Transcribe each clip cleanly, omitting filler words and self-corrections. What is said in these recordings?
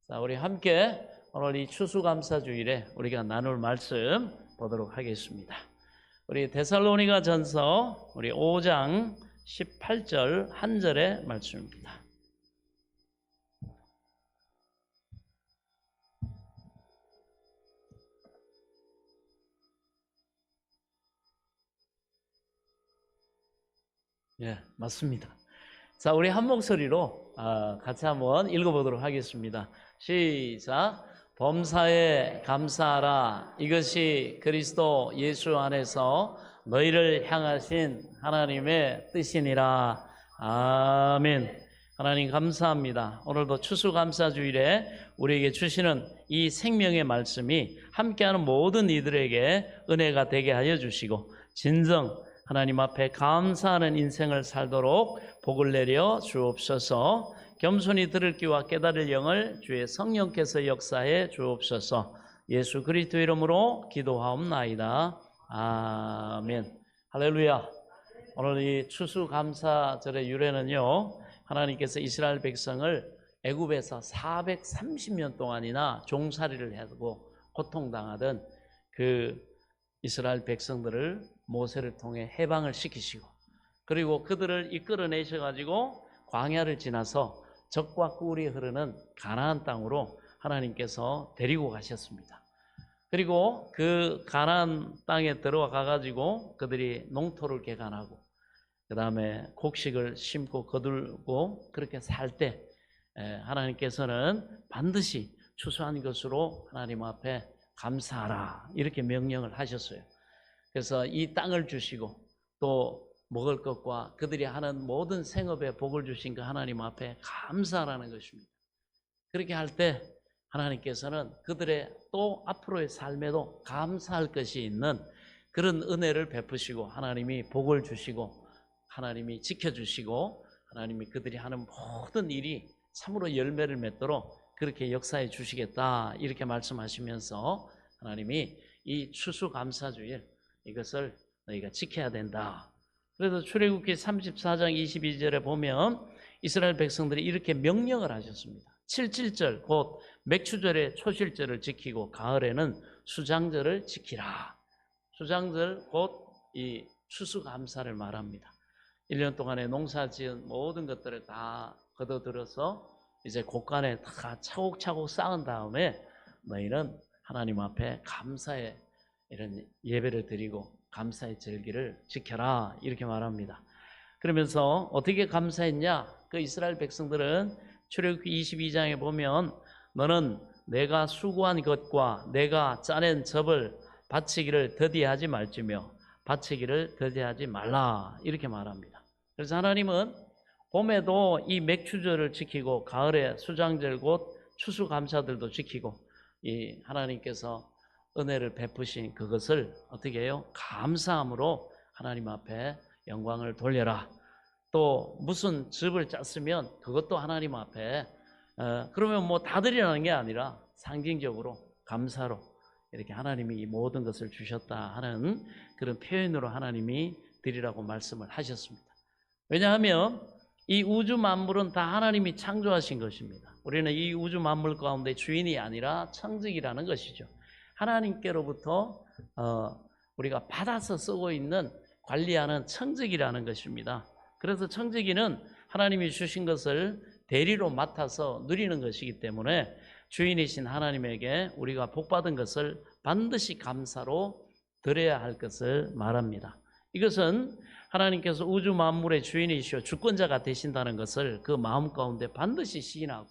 자, 우리 함께 오늘 이 추수감사주일에 우리가 나눌 말씀 보도록 하겠습니다. 우리 데살로니가 전서 우리 5장 18절 한 절의 말씀입니다. 예, 맞습니다. 자, 우리 한 목소리로 같이 한번 읽어보도록 하겠습니다. 시작. 범사에 감사하라. 이것이 그리스도 예수 안에서 너희를 향하신 하나님의 뜻이니라. 아멘. 하나님 감사합니다. 오늘도 추수감사주일에 우리에게 주시는 이 생명의 말씀이 함께하는 모든 이들에게 은혜가 되게 하여 주시고 진정 하나님 앞에 감사하는 인생을 살도록 복을 내려 주옵소서. 겸손히 들을 귀와 깨달을 영을 주의 성령께서 역사해 주옵소서. 예수 그리스도 이름으로 기도하옵나이다. 아멘. 할렐루야. 오늘 이 추수감사절의 유래는요, 하나님께서 이스라엘 백성을 애굽에서 430년 동안이나 종살이를 하고 고통당하던 그 이스라엘 백성들을 모세를 통해 해방을 시키시고, 그리고 그들을 이끌어내셔가지고 광야를 지나서 적과 꿀이 흐르는 가나안 땅으로 하나님께서 데리고 가셨습니다. 그리고 그 가나안 땅에 들어가가지고 그들이 농토를 개간하고 그 다음에 곡식을 심고 거두고 그렇게 살 때 하나님께서는 반드시 추수한 것으로 하나님 앞에 감사하라 이렇게 명령을 하셨어요. 그래서 이 땅을 주시고 또 먹을 것과 그들이 하는 모든 생업에 복을 주신 그 하나님 앞에 감사하라는 것입니다. 그렇게 할 때 하나님께서는 그들의 또 앞으로의 삶에도 감사할 것이 있는 그런 은혜를 베푸시고 하나님이 복을 주시고 하나님이 지켜주시고 하나님이 그들이 하는 모든 일이 참으로 열매를 맺도록 그렇게 역사해 주시겠다 이렇게 말씀하시면서 하나님이 이 추수감사주일 이것을 너희가 지켜야 된다. 그래서 출애굽기 34장 22절에 보면 이스라엘 백성들이 이렇게 명령을 하셨습니다. 77절 곧 맥추절의 초실절을 지키고 가을에는 수장절을 지키라. 수장절 곧 이 추수감사를 말합니다. 1년 동안에 농사지은 모든 것들을 다 걷어들여서 이제 곳간에 다 차곡차곡 쌓은 다음에 너희는 하나님 앞에 감사의 이런 예배를 드리고 감사의 절기를 지켜라 이렇게 말합니다. 그러면서 어떻게 감사했냐? 그 이스라엘 백성들은 출애굽기 22장에 보면 너는 내가 수고한 것과 내가 짜낸 접을 바치기를 더디하지 말지며 바치기를 더디하지 말라 이렇게 말합니다. 그래서 하나님은 봄에도 이 맥추절을 지키고 가을에 수장절 곧 추수감사들도 지키고 이 하나님께서 은혜를 베푸신 그것을 어떻게 해요? 감사함으로 하나님 앞에 영광을 돌려라. 또 무슨 즙을 짰으면 그것도 하나님 앞에 그러면 뭐 다 드리라는 게 아니라 상징적으로 감사로 이렇게 하나님이 이 모든 것을 주셨다 하는 그런 표현으로 하나님이 드리라고 말씀을 하셨습니다. 왜냐하면 이 우주 만물은 다 하나님이 창조하신 것입니다. 우리는 이 우주 만물 가운데 주인이 아니라 청직이라는 것이죠. 하나님께로부터 우리가 받아서 쓰고 있는 관리하는 청지기라는 것입니다. 그래서 청지기는 하나님이 주신 것을 대리로 맡아서 누리는 것이기 때문에 주인이신 하나님에게 우리가 복받은 것을 반드시 감사로 드려야 할 것을 말합니다. 이것은 하나님께서 우주 만물의 주인이시오 주권자가 되신다는 것을 그 마음 가운데 반드시 시인하고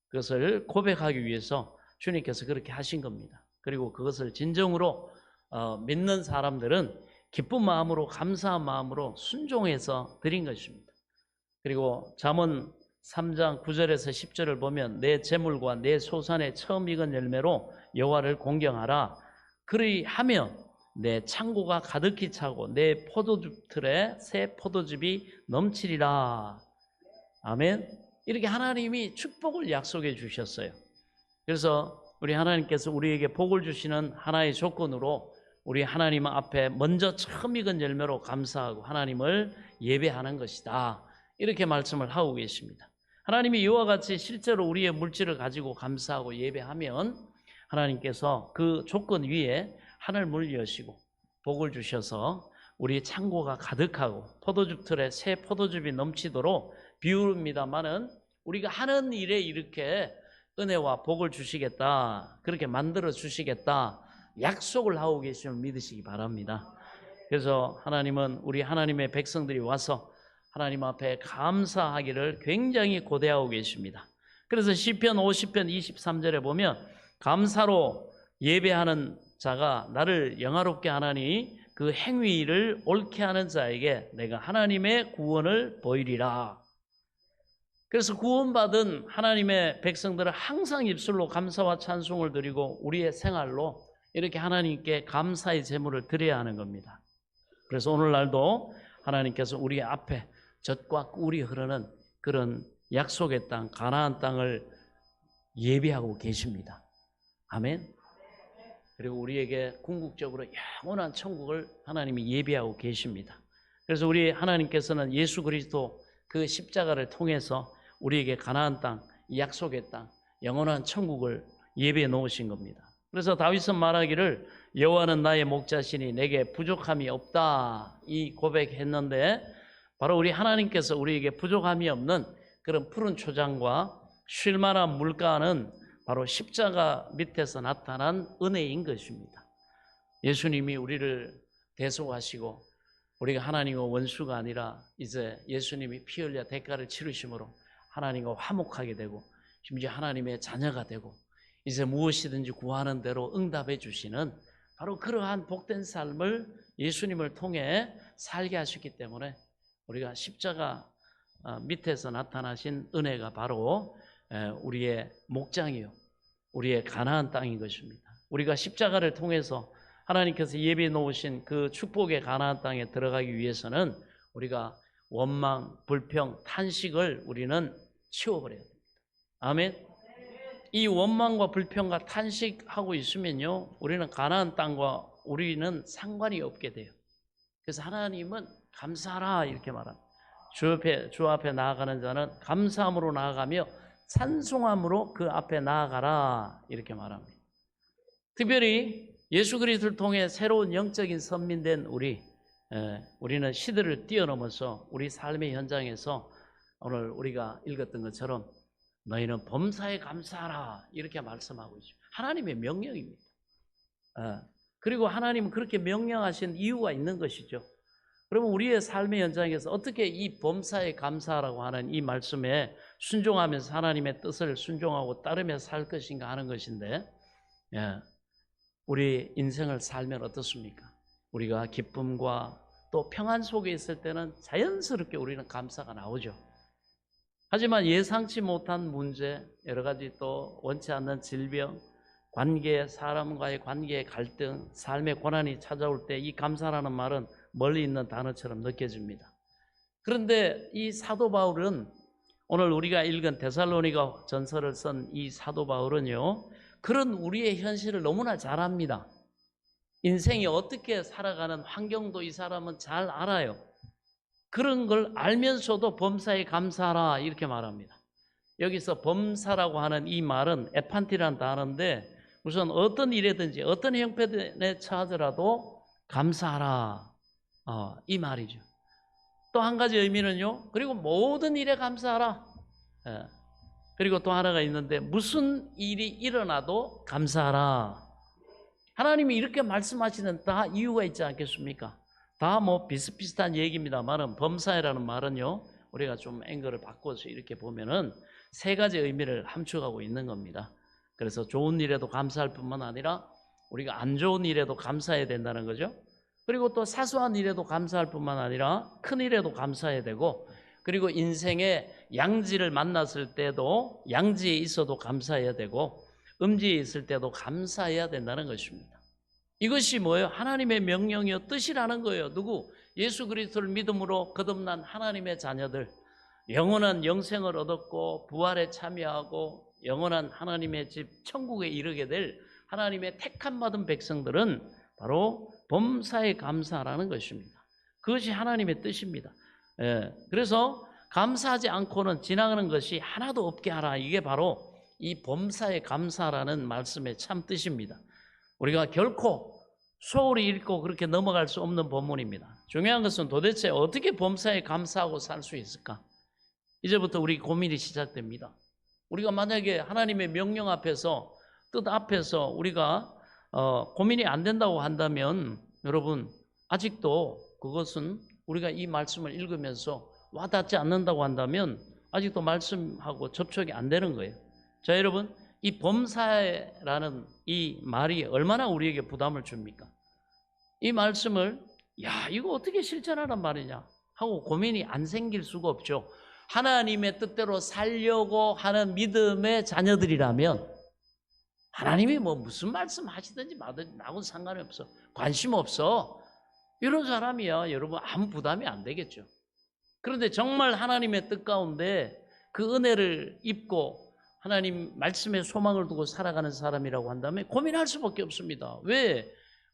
그것을 고백하기 위해서 주님께서 그렇게 하신 겁니다. 그리고 그것을 진정으로 믿는 사람들은 기쁜 마음으로 감사한 마음으로 순종해서 드린 것입니다. 그리고 잠언 3장 9절에서 10절을 보면 내 재물과 내 소산의 처음 익은 열매로 여호와를 공경하라. 그리하면 내 창고가 가득히 차고 내 포도즙 틀에 새 포도즙이 넘치리라. 아멘. 이렇게 하나님이 축복을 약속해 주셨어요. 그래서 우리 하나님께서 우리에게 복을 주시는 하나의 조건으로 우리 하나님 앞에 먼저 처음 익은 열매로 감사하고 하나님을 예배하는 것이다. 이렇게 말씀을 하고 계십니다. 하나님이 이와 같이 실제로 우리의 물질을 가지고 감사하고 예배하면 하나님께서 그 조건 위에 하늘 문 여시고 복을 주셔서 우리 창고가 가득하고 포도즙 틀에 새 포도즙이 넘치도록 비우릅니다마는 우리가 하는 일에 이렇게 은혜와 복을 주시겠다, 그렇게 만들어 주시겠다 약속을 하고 계심을 믿으시기 바랍니다. 그래서 하나님은 우리 하나님의 백성들이 와서 하나님 앞에 감사하기를 굉장히 고대하고 계십니다. 그래서 시편 50편 23절에 보면 감사로 예배하는 자가 나를 영화롭게 하나니 그 행위를 옳게 하는 자에게 내가 하나님의 구원을 보이리라. 그래서 구원받은 하나님의 백성들은 항상 입술로 감사와 찬송을 드리고 우리의 생활로 이렇게 하나님께 감사의 제물을 드려야 하는 겁니다. 그래서 오늘날도 하나님께서 우리 앞에 젖과 꿀이 흐르는 그런 약속의 땅, 가나안 땅을 예비하고 계십니다. 아멘. 그리고 우리에게 궁극적으로 영원한 천국을 하나님이 예비하고 계십니다. 그래서 우리 하나님께서는 예수 그리스도 그 십자가를 통해서 우리에게 가나안 땅, 약속의 땅, 영원한 천국을 예비해 놓으신 겁니다. 그래서 다윗은 말하기를 여호와는 나의 목자시니 내게 부족함이 없다 이 고백했는데 바로 우리 하나님께서 우리에게 부족함이 없는 그런 푸른 초장과 쉴만한 물가는 바로 십자가 밑에서 나타난 은혜인 것입니다. 예수님이 우리를 대속하시고 우리가 하나님과 원수가 아니라 이제 예수님이 피 흘려 대가를 치르심으로 하나님과 화목하게 되고 심지어 하나님의 자녀가 되고 이제 무엇이든지 구하는 대로 응답해 주시는 바로 그러한 복된 삶을 예수님을 통해 살게 하셨기 때문에 우리가 십자가 밑에서 나타나신 은혜가 바로 우리의 목장이요 우리의 가나안 땅인 것입니다. 우리가 십자가를 통해서 하나님께서 예비해 놓으신 그 축복의 가나안 땅에 들어가기 위해서는 우리가 원망, 불평, 탄식을 우리는 치워버려야 됩니다. 아멘. 이 원망과 불평과 탄식하고 있으면요 우리는 가나안 땅과 우리는 상관이 없게 돼요. 그래서 하나님은 감사하라 이렇게 말합니다. 주 앞에 나아가는 자는 감사함으로 나아가며 찬송함으로 그 앞에 나아가라 이렇게 말합니다. 특별히 예수 그리스도를 통해 새로운 영적인 선민된 우리는 시대를 뛰어넘어서 우리 삶의 현장에서 오늘 우리가 읽었던 것처럼 너희는 범사에 감사하라 이렇게 말씀하고 있습니다. 하나님의 명령입니다. 그리고 하나님은 그렇게 명령하신 이유가 있는 것이죠. 그러면 우리의 삶의 현장에서 어떻게 이 범사에 감사하라고 하는 이 말씀에 순종하면서 하나님의 뜻을 순종하고 따르며 살 것인가 하는 것인데 우리 인생을 살면 어떻습니까? 우리가 기쁨과 또 평안 속에 있을 때는 자연스럽게 우리는 감사가 나오죠. 하지만 예상치 못한 문제, 여러 가지 또 원치 않는 질병, 관계, 사람과의 관계의 갈등, 삶의 고난이 찾아올 때 이 감사라는 말은 멀리 있는 단어처럼 느껴집니다. 그런데 이 사도 바울은 오늘 우리가 읽은 데살로니가 전서를 쓴 이 사도 바울은요 그런 우리의 현실을 너무나 잘 압니다. 인생이 어떻게 살아가는 환경도 이 사람은 잘 알아요. 그런 걸 알면서도 범사에 감사하라 이렇게 말합니다. 여기서 범사라고 하는 이 말은 에판티라는 단어인데 우선 어떤 일이든지 어떤 형편에 처하더라도 감사하라 이 말이죠. 또 한 가지 의미는요 그리고 모든 일에 감사하라. 그리고 또 하나가 있는데 무슨 일이 일어나도 감사하라. 하나님이 이렇게 말씀하시는 다 이유가 있지 않겠습니까? 다 뭐 비슷비슷한 얘기입니다만은 범사에라는 말은요 우리가 좀 앵글을 바꿔서 이렇게 보면은 세 가지 의미를 함축하고 있는 겁니다. 그래서 좋은 일에도 감사할 뿐만 아니라 우리가 안 좋은 일에도 감사해야 된다는 거죠. 그리고 또 사소한 일에도 감사할 뿐만 아니라 큰 일에도 감사해야 되고 그리고 인생의 양지를 만났을 때도 양지에 있어도 감사해야 되고 음지에 있을 때도 감사해야 된다는 것입니다. 이것이 뭐예요? 하나님의 명령이요 뜻이라는 거예요. 누구? 예수 그리스도를 믿음으로 거듭난 하나님의 자녀들, 영원한 영생을 얻었고 부활에 참여하고 영원한 하나님의 집 천국에 이르게 될 하나님의 택함 받은 백성들은 바로 범사에 감사하라는 것입니다. 그것이 하나님의 뜻입니다. 그래서 감사하지 않고는 지나가는 것이 하나도 없게 하라. 이게 바로 이 범사에 감사라는 말씀의 참 뜻입니다. 우리가 결코 소홀히 읽고 그렇게 넘어갈 수 없는 본문입니다. 중요한 것은 도대체 어떻게 범사에 감사하고 살 수 있을까? 이제부터 우리 고민이 시작됩니다. 우리가 만약에 하나님의 명령 앞에서, 뜻 앞에서 우리가 고민이 안 된다고 한다면 여러분, 아직도 그것은 우리가 이 말씀을 읽으면서 와닿지 않는다고 한다면 아직도 말씀하고 접촉이 안 되는 거예요. 자, 여러분, 이 범사라는 이 말이 얼마나 우리에게 부담을 줍니까? 이 말씀을 이거 어떻게 실천하란 말이냐 하고 고민이 안 생길 수가 없죠. 하나님의 뜻대로 살려고 하는 믿음의 자녀들이라면 하나님이 무슨 말씀 하시든지 말든지 나하고는 상관이 없어, 관심 없어, 이런 사람이야 여러분 아무 부담이 안 되겠죠. 그런데 정말 하나님의 뜻 가운데 그 은혜를 입고 하나님 말씀에 소망을 두고 살아가는 사람이라고 한다면 고민할 수밖에 없습니다. 왜?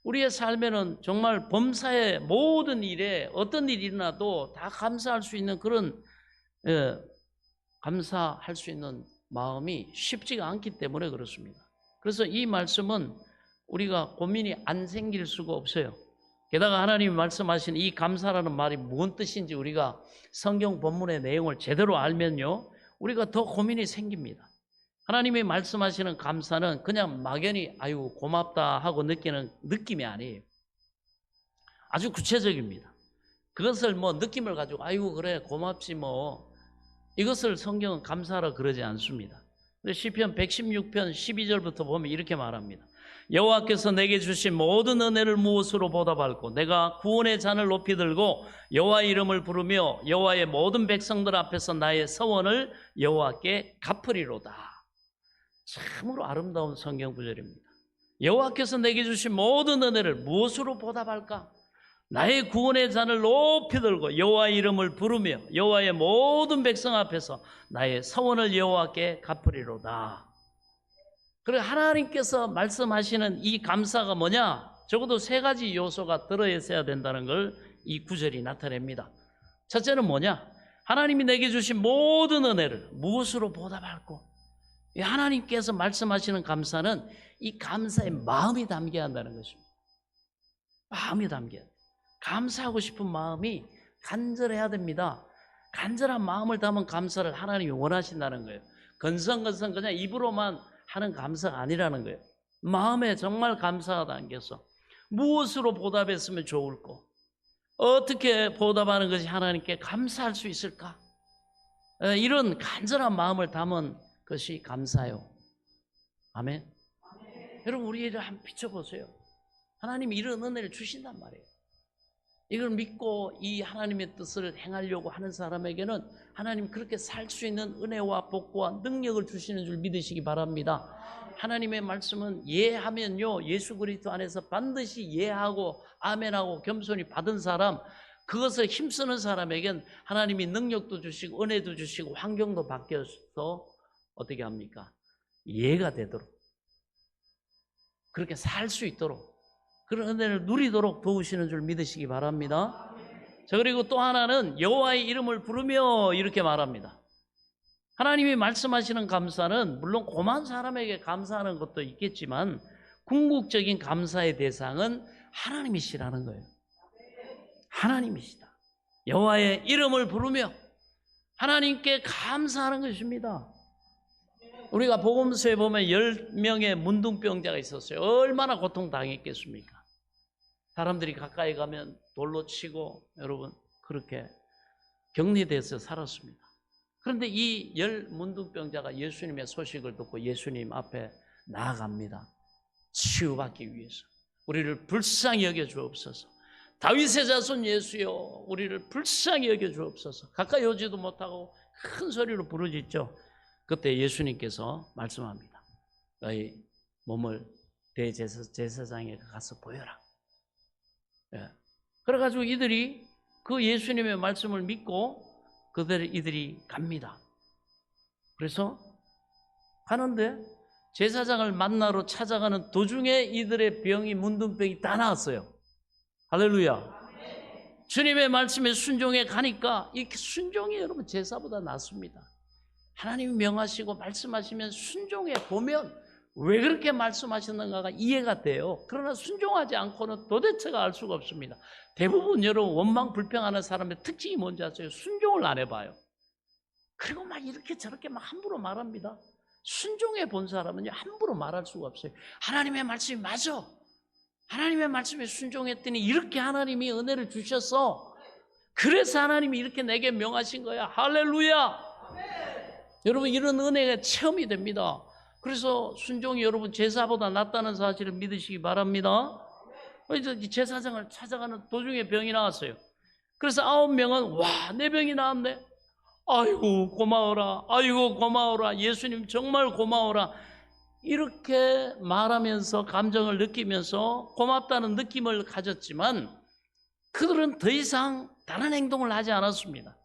우리의 삶에는 정말 범사의 모든 일에 어떤 일이 일어나도 다 감사할 수 있는 그런 감사할 수 있는 마음이 쉽지가 않기 때문에 그렇습니다. 그래서 이 말씀은 우리가 고민이 안 생길 수가 없어요. 게다가 하나님이 말씀하신 이 감사라는 말이 무슨 뜻인지 우리가 성경 본문의 내용을 제대로 알면요, 우리가 더 고민이 생깁니다. 하나님이 말씀하시는 감사는 그냥 막연히 아유 고맙다 하고 느끼는 느낌이 아니에요. 아주 구체적입니다. 그것을 느낌을 가지고 아이고 그래 고맙지 이것을 성경은 감사라 그러지 않습니다. 시편 116편 12절부터 보면 이렇게 말합니다. 여호와께서 내게 주신 모든 은혜를 무엇으로 보답할꼬? 내가 구원의 잔을 높이 들고 여호와의 이름을 부르며 여호와의 모든 백성들 앞에서 나의 서원을 여호와께 갚으리로다. 참으로 아름다운 성경 구절입니다. 여호와께서 내게 주신 모든 은혜를 무엇으로 보답할까? 나의 구원의 잔을 높이 들고 여호와의 이름을 부르며 여호와의 모든 백성 앞에서 나의 서원을 여호와께 갚으리로다. 그리고 하나님께서 말씀하시는 이 감사가 뭐냐? 적어도 세 가지 요소가 들어있어야 된다는 걸 이 구절이 나타냅니다. 첫째는 뭐냐? 하나님이 내게 주신 모든 은혜를 무엇으로 보답할꼬? 하나님께서 말씀하시는 감사는 이 감사의 마음이 담겨야 한다는 것입니다. 마음이 담겨야 돼요. 감사하고 싶은 마음이 간절해야 됩니다. 간절한 마음을 담은 감사를 하나님이 원하신다는 거예요. 건성건성 그냥 입으로만 하는 감사가 아니라는 거예요. 마음에 정말 감사가 담겨서 무엇으로 보답했으면 좋을까? 어떻게 보답하는 것이 하나님께 감사할 수 있을까? 이런 간절한 마음을 담은 것이 감사요. 아멘. 여러분 우리 일을 한번 비춰보세요. 하나님이 이런 은혜를 주신단 말이에요. 이걸 믿고 이 하나님의 뜻을 행하려고 하는 사람에게는 하나님 그렇게 살 수 있는 은혜와 복과 능력을 주시는 줄 믿으시기 바랍니다. 하나님의 말씀은 예하면요, 예수 그리스도 안에서 반드시 예하고 아멘하고 겸손히 받은 사람, 그것을 힘쓰는 사람에겐 하나님이 능력도 주시고 은혜도 주시고 환경도 바뀌어서 어떻게 합니까? 예가 되도록, 그렇게 살 수 있도록, 그런 은혜를 누리도록 도우시는 줄 믿으시기 바랍니다. 자, 그리고 또 하나는 여호와의 이름을 부르며 이렇게 말합니다. 하나님이 말씀하시는 감사는 물론 고마운 사람에게 감사하는 것도 있겠지만 궁극적인 감사의 대상은 하나님이시라는 거예요. 하나님이시다. 여호와의 이름을 부르며 하나님께 감사하는 것입니다. 우리가 복음서에 보면 10명의 문둥병자가 있었어요. 얼마나 고통당했겠습니까? 사람들이 가까이 가면 돌로 치고 여러분 그렇게 격리돼서 살았습니다. 그런데 이 10 문둥병자가 예수님의 소식을 듣고 예수님 앞에 나아갑니다. 치유받기 위해서. 우리를 불쌍히 여겨 주옵소서. 다윗의 자손 예수여, 우리를 불쌍히 여겨 주옵소서. 가까이 오지도 못하고 큰 소리로 부르짖죠. 그때 예수님께서 말씀합니다. 너희 몸을 대제사장에 가서 보여라. 그래가지고 이들이 그 예수님의 말씀을 믿고 이들이 갑니다. 그래서 가는데 제사장을 만나러 찾아가는 도중에 이들의 병이 문둥병이 다 나았어요. 할렐루야. 주님의 말씀에 순종해 가니까 이 순종이 여러분 제사보다 낫습니다. 하나님이 명하시고 말씀하시면 순종해 보면 왜 그렇게 말씀하셨는가가 이해가 돼요. 그러나 순종하지 않고는 도대체가 알 수가 없습니다. 대부분 여러분 원망 불평하는 사람의 특징이 뭔지 아세요? 순종을 안 해봐요. 그리고 막 이렇게 저렇게 막 함부로 말합니다. 순종해 본 사람은요 함부로 말할 수가 없어요. 하나님의 말씀이 맞아. 하나님의 말씀에 순종했더니 이렇게 하나님이 은혜를 주셨어. 그래서 하나님이 이렇게 내게 명하신 거야. 할렐루야. 여러분 이런 은혜가 체험이 됩니다. 그래서 순종이 여러분 제사보다 낫다는 사실을 믿으시기 바랍니다. 그래서 제사장을 찾아가는 도중에 병이 나왔어요. 그래서 9명은 와, 내 병이 나왔네. 아이고 고마워라. 아이고 고마워라. 예수님 정말 고마워라. 이렇게 말하면서 감정을 느끼면서 고맙다는 느낌을 가졌지만 그들은 더 이상 다른 행동을 하지 않았습니다.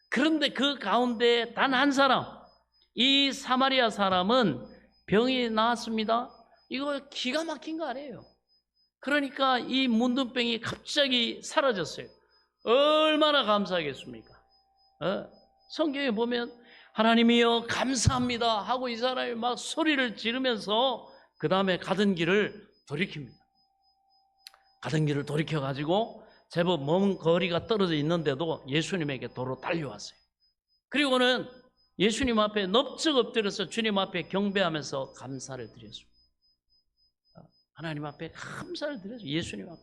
그런데 그 가운데 단 한 사람, 이 사마리아 사람은 병이 나왔습니다. 이거 기가 막힌 거 아니에요. 그러니까 이 문둥병이 갑자기 사라졌어요. 얼마나 감사하겠습니까? 성경에 보면 하나님이여 감사합니다 하고 이 사람이 막 소리를 지르면서 그 다음에 가던 길을 돌이킵니다. 가던 길을 돌이켜가지고 제법 먼 거리가 떨어져 있는데도 예수님에게 도로 달려왔어요. 그리고는 예수님 앞에 넙적 엎드려서 주님 앞에 경배하면서 감사를 드렸습니다. 하나님 앞에 감사를 드렸어요. 예수님 앞에.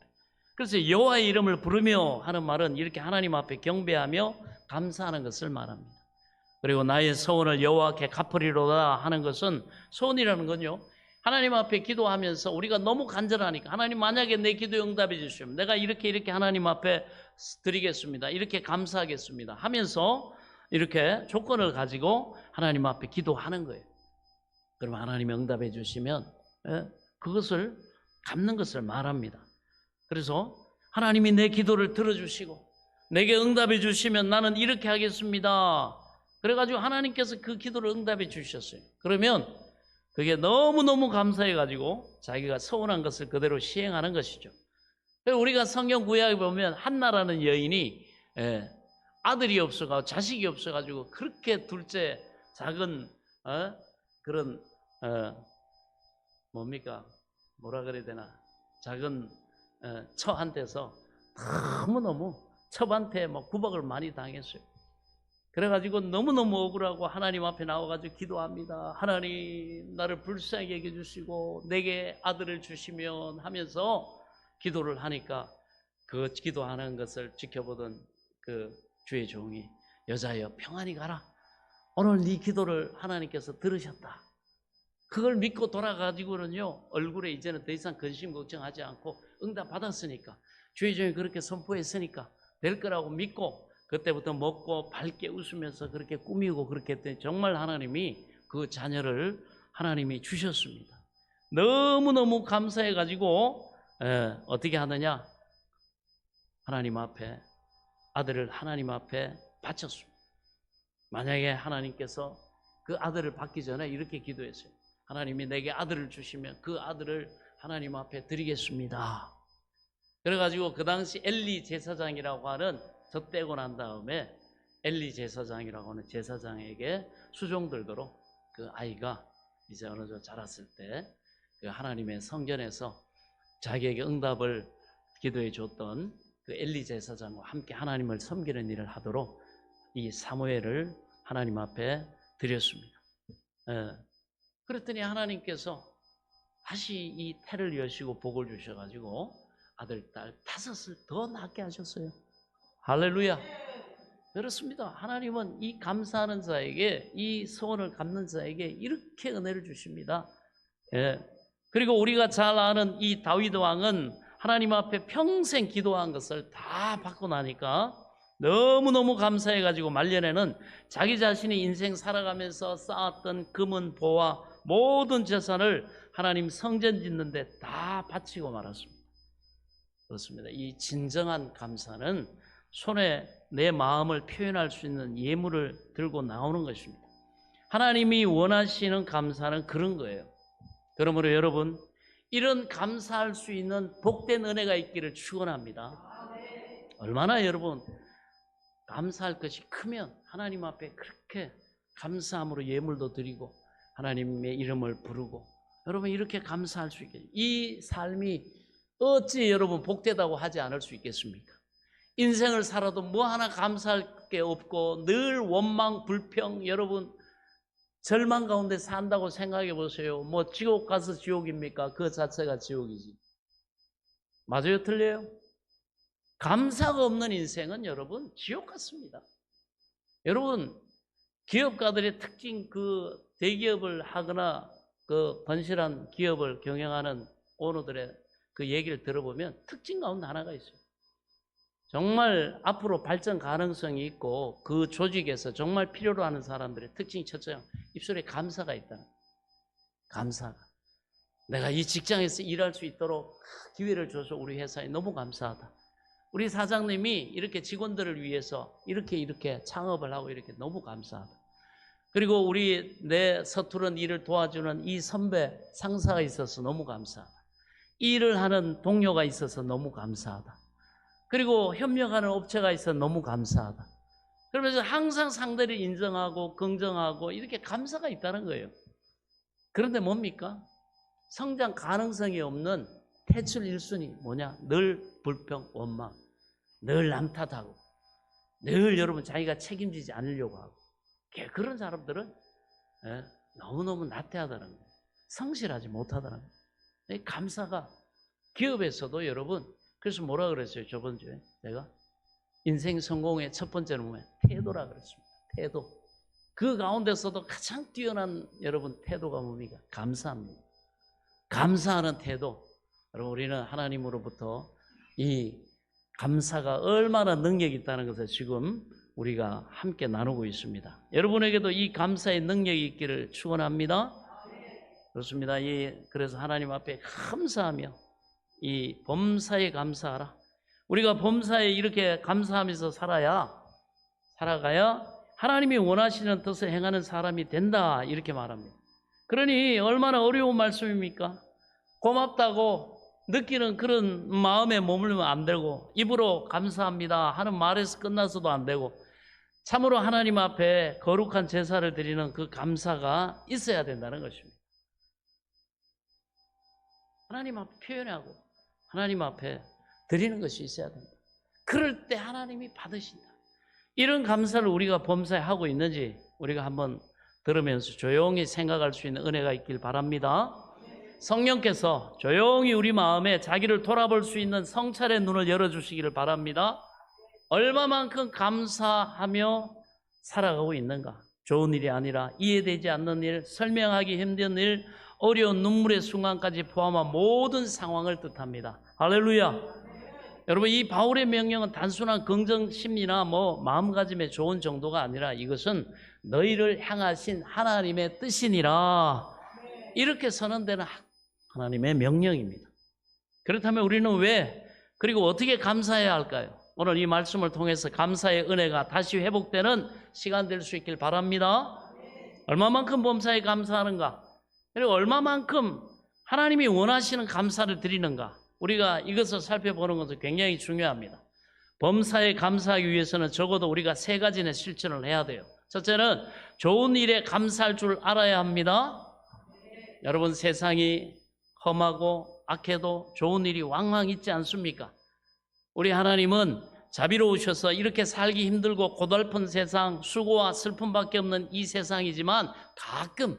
그래서 여호와의 이름을 부르며 하는 말은 이렇게 하나님 앞에 경배하며 감사하는 것을 말합니다. 그리고 나의 소원을 여호와께 갚으리로다 하는 것은, 소원이라는 건요, 하나님 앞에 기도하면서 우리가 너무 간절하니까 하나님 만약에 내 기도에 응답해 주시면 내가 이렇게 하나님 앞에 드리겠습니다. 이렇게 감사하겠습니다 하면서 이렇게 조건을 가지고 하나님 앞에 기도하는 거예요. 그러면 하나님이 응답해 주시면 그것을 갚는 것을 말합니다. 그래서 하나님이 내 기도를 들어주시고 내게 응답해 주시면 나는 이렇게 하겠습니다. 그래가지고 하나님께서 그 기도를 응답해 주셨어요. 그러면 그게 너무너무 감사해가지고 자기가 서운한 것을 그대로 시행하는 것이죠. 우리가 성경 구약에 보면 한나라는 여인이 아들이 없어가지고 자식이 없어가지고 그렇게 둘째 작은 그런 뭡니까 뭐라 그래야 되나 작은 처한테서 너무너무 첩한테 뭐 구박을 많이 당했어요. 그래가지고 너무너무 억울하고 하나님 앞에 나와가지고 기도합니다. 하나님 나를 불쌍히 여겨주시고 내게 아들을 주시면 하면서 기도를 하니까 그 기도하는 것을 지켜보던 그 주의 종이 여자여 평안히 가라. 오늘 네 기도를 하나님께서 들으셨다. 그걸 믿고 돌아가지고는요 얼굴에 이제는 더 이상 근심 걱정하지 않고 응답 받았으니까 주의 종이 그렇게 선포했으니까 될 거라고 믿고 그때부터 먹고 밝게 웃으면서 그렇게 꾸미고 그렇게 했더니 정말 하나님이 그 자녀를 하나님이 주셨습니다. 너무너무 감사해가지고 어떻게 하느냐, 하나님 앞에 아들을 하나님 앞에 바쳤습니다. 만약에 하나님께서 그 아들을 받기 전에 이렇게 기도했어요. 하나님이 내게 아들을 주시면 그 아들을 하나님 앞에 드리겠습니다. 그래가지고 그 당시 엘리 제사장이라고 하는 젖대고 난 다음에 엘리 제사장이라고 하는 제사장에게 수종 들도록 그 아이가 이제 어느 정도 자랐을 때 그 하나님의 성전에서 자기에게 응답을 기도해 줬던 그 엘리 제사장과 함께 하나님을 섬기는 일을 하도록 이 사무엘을 하나님 앞에 드렸습니다. 그랬더니 하나님께서 다시 이 태를 여시고 복을 주셔가지고 아들, 딸 5을 더 낳게 하셨어요. 할렐루야. 그렇습니다. 하나님은 이 감사하는 자에게, 이 소원을 갚는 자에게 이렇게 은혜를 주십니다. 그리고 우리가 잘 아는 이 다윗 왕은 하나님 앞에 평생 기도한 것을 다 받고 나니까 너무너무 감사해가지고 말년에는 자기 자신이 인생 살아가면서 쌓았던 금은 보화 모든 재산을 하나님 성전 짓는데 다 바치고 말았습니다. 그렇습니다. 이 진정한 감사는 손에 내 마음을 표현할 수 있는 예물을 들고 나오는 것입니다. 하나님이 원하시는 감사는 그런 거예요. 그러므로 여러분, 이런 감사할 수 있는 복된 은혜가 있기를 축원합니다. 얼마나 여러분 감사할 것이 크면 하나님 앞에 그렇게 감사함으로 예물도 드리고 하나님의 이름을 부르고 여러분 이렇게 감사할 수 있겠죠. 이 삶이 어찌 여러분 복되다고 하지 않을 수 있겠습니까? 인생을 살아도 뭐 하나 감사할 게 없고 늘 원망, 불평, 여러분 절망 가운데 산다고 생각해 보세요. 뭐 지옥 가서 지옥입니까? 그 자체가 지옥이지. 맞아요? 틀려요? 감사가 없는 인생은 여러분 지옥 같습니다. 여러분 기업가들의 특징, 그 대기업을 하거나 그 번실한 기업을 경영하는 오너들의 그 얘기를 들어보면 특징 가운데 하나가 있어요. 정말 앞으로 발전 가능성이 있고 그 조직에서 정말 필요로 하는 사람들의 특징이 첫째, 입술에 감사가 있다는 거예요. 감사가. 내가 이 직장에서 일할 수 있도록 기회를 줘서 우리 회사에 너무 감사하다. 우리 사장님이 이렇게 직원들을 위해서 이렇게 창업을 하고 이렇게 너무 감사하다. 그리고 내 서투른 일을 도와주는 이 선배 상사가 있어서 너무 감사하다. 일을 하는 동료가 있어서 너무 감사하다. 그리고 협력하는 업체가 있어서 너무 감사하다. 그러면서 항상 상대를 인정하고 긍정하고 이렇게 감사가 있다는 거예요. 그런데 뭡니까? 성장 가능성이 없는 퇴출 1순위 뭐냐? 늘 불평, 원망, 늘 남 탓하고 늘 여러분 자기가 책임지지 않으려고 하고 그런 사람들은 너무너무 나태하다는 거예요. 성실하지 못하다는 거예요. 감사가 기업에서도 여러분 그래서 뭐라 그랬어요? 저번 주에 내가 인생 성공의 첫 번째는 뭐예요? 태도라 그랬습니다. 태도. 그 가운데서도 가장 뛰어난 여러분 태도가 뭡니까? 감사합니다. 감사하는 태도. 여러분 우리는 하나님으로부터 이 감사가 얼마나 능력이 있다는 것을 지금 우리가 함께 나누고 있습니다. 여러분에게도 이 감사의 능력이 있기를 축원합니다. 그렇습니다. 그래서 하나님 앞에 감사하며 이 범사에 감사하라. 우리가 범사에 이렇게 감사하면서 살아가야 하나님이 원하시는 뜻을 행하는 사람이 된다 이렇게 말합니다. 그러니 얼마나 어려운 말씀입니까? 고맙다고 느끼는 그런 마음에 머물면 안 되고 입으로 감사합니다 하는 말에서 끝나서도 안 되고 참으로 하나님 앞에 거룩한 제사를 드리는 그 감사가 있어야 된다는 것입니다. 하나님 앞에 표현하고 하나님 앞에 드리는 것이 있어야 된다. 그럴 때 하나님이 받으신다. 이런 감사를 우리가 범사에 하고 있는지 우리가 한번 들으면서 조용히 생각할 수 있는 은혜가 있길 바랍니다. 성령께서 조용히 우리 마음에 자기를 돌아볼 수 있는 성찰의 눈을 열어주시기를 바랍니다. 얼마만큼 감사하며 살아가고 있는가? 좋은 일이 아니라 이해되지 않는 일, 설명하기 힘든 일, 어려운 눈물의 순간까지 포함한 모든 상황을 뜻합니다. 할렐루야. 여러분 이 바울의 명령은 단순한 긍정심이나 마음가짐의 좋은 정도가 아니라 이것은 너희를 향하신 하나님의 뜻이니라 이렇게 선언되는 하나님의 명령입니다. 그렇다면 우리는 그리고 어떻게 감사해야 할까요? 오늘 이 말씀을 통해서 감사의 은혜가 다시 회복되는 시간 될 수 있길 바랍니다. 얼마만큼 범사에 감사하는가? 그리고 얼마만큼 하나님이 원하시는 감사를 드리는가? 우리가 이것을 살펴보는 것은 굉장히 중요합니다. 범사에 감사하기 위해서는 적어도 우리가 3가지는 실천을 해야 돼요. 첫째는 좋은 일에 감사할 줄 알아야 합니다. 여러분 세상이 험하고 악해도 좋은 일이 왕왕 있지 않습니까? 우리 하나님은 자비로우셔서 이렇게 살기 힘들고 고달픈 세상, 수고와 슬픔밖에 없는 이 세상이지만 가끔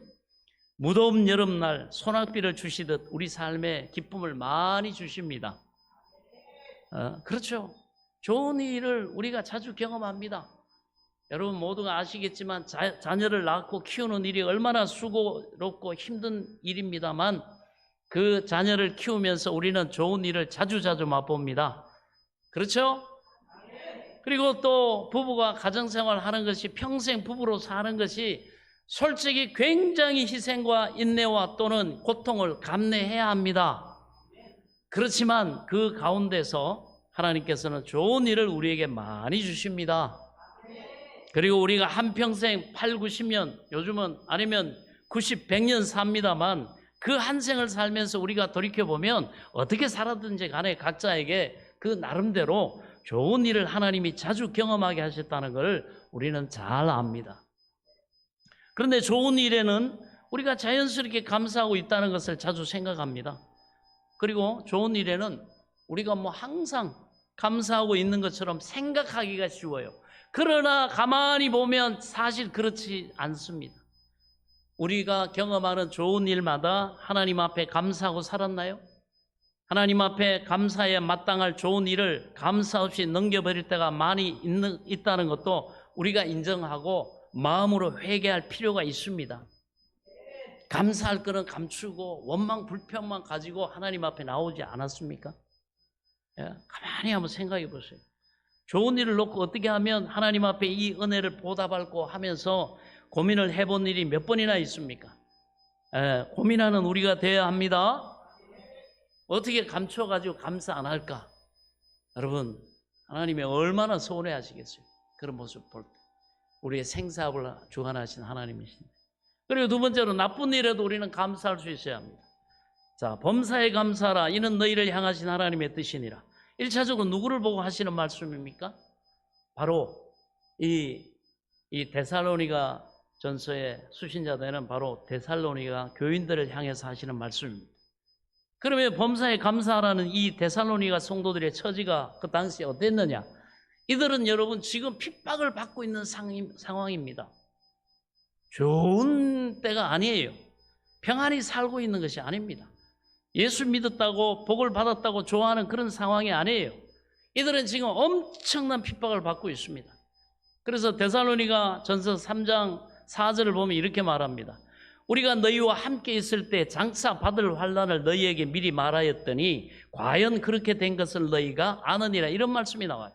무더운 여름날 소낙비를 주시듯 우리 삶에 기쁨을 많이 주십니다. 그렇죠. 좋은 일을 우리가 자주 경험합니다. 여러분 모두가 아시겠지만 자녀를 낳고 키우는 일이 얼마나 수고롭고 힘든 일입니다만 그 자녀를 키우면서 우리는 좋은 일을 자주 맛봅니다. 그렇죠? 그리고 또 부부가 가정생활 하는 것이 평생 부부로 사는 것이 솔직히 굉장히 희생과 인내와 또는 고통을 감내해야 합니다. 그렇지만 그 가운데서 하나님께서는 좋은 일을 우리에게 많이 주십니다. 그리고 우리가 한평생 8, 90년 요즘은 아니면 90, 100년 삽니다만 그 한 생을 살면서 우리가 돌이켜보면 어떻게 살았든지 간에 각자에게 그 나름대로 좋은 일을 하나님이 자주 경험하게 하셨다는 걸 우리는 잘 압니다. 그런데 좋은 일에는 우리가 자연스럽게 감사하고 있다는 것을 자주 생각합니다. 그리고 좋은 일에는 우리가 뭐 항상 감사하고 있는 것처럼 생각하기가 쉬워요. 그러나 가만히 보면 사실 그렇지 않습니다. 우리가 경험하는 좋은 일마다 하나님 앞에 감사하고 살았나요? 하나님 앞에 감사에 마땅할 좋은 일을 감사 없이 넘겨버릴 때가 많이 있다는 것도 우리가 인정하고 마음으로 회개할 필요가 있습니다. 감사할 거는 감추고 원망 불평만 가지고 하나님 앞에 나오지 않았습니까? 예? 가만히 한번 생각해 보세요. 좋은 일을 놓고 어떻게 하면 하나님 앞에 이 은혜를 보답할고 하면서 고민을 해본 일이 몇 번이나 있습니까? 예, 고민하는 우리가 되어야 합니다. 어떻게 감춰가지고 감사 안 할까? 여러분, 하나님이 얼마나 서운해 하시겠어요? 그런 모습 볼 때. 우리의 생사를 주관하신 하나님이신데. 그리고 두 번째로 나쁜 일에도 우리는 감사할 수 있어야 합니다. 자, 범사에 감사하라. 이는 너희를 향하신 하나님의 뜻이니라. 1차적으로 누구를 보고 하시는 말씀입니까? 바로 이 데살로니가 전서의 수신자들은 바로 데살로니가 교인들을 향해서 하시는 말씀입니다. 그러면 범사에 감사하라는 이 데살로니가 성도들의 처지가 그 당시에 어땠느냐? 이들은 여러분 지금 핍박을 받고 있는 상황입니다. 좋은 때가 아니에요. 평안히 살고 있는 것이 아닙니다. 예수 믿었다고 복을 받았다고 좋아하는 그런 상황이 아니에요. 이들은 지금 엄청난 핍박을 받고 있습니다. 그래서 데살로니가 전서 3장 4절을 보면 이렇게 말합니다. 우리가 너희와 함께 있을 때 장차 받을 환난을 너희에게 미리 말하였더니 과연 그렇게 된 것을 너희가 아느니라. 이런 말씀이 나와요.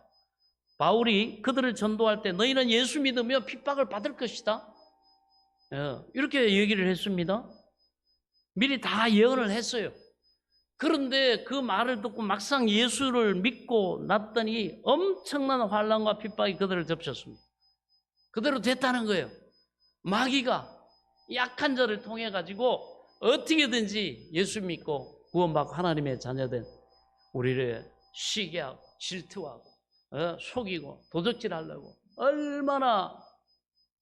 바울이 그들을 전도할 때 너희는 예수 믿으면 핍박을 받을 것이다. 이렇게 얘기를 했습니다. 미리 다 예언을 했어요. 그런데 그 말을 듣고 막상 예수를 믿고 났더니 엄청난 환난과 핍박이 그들을 덮쳤습니다. 그대로 됐다는 거예요. 마귀가 약한 자를 통해 가지고 어떻게든지 예수 믿고 구원받고 하나님의 자녀된 우리를 쉬게 하고 질투하고 속이고 도적질하려고 얼마나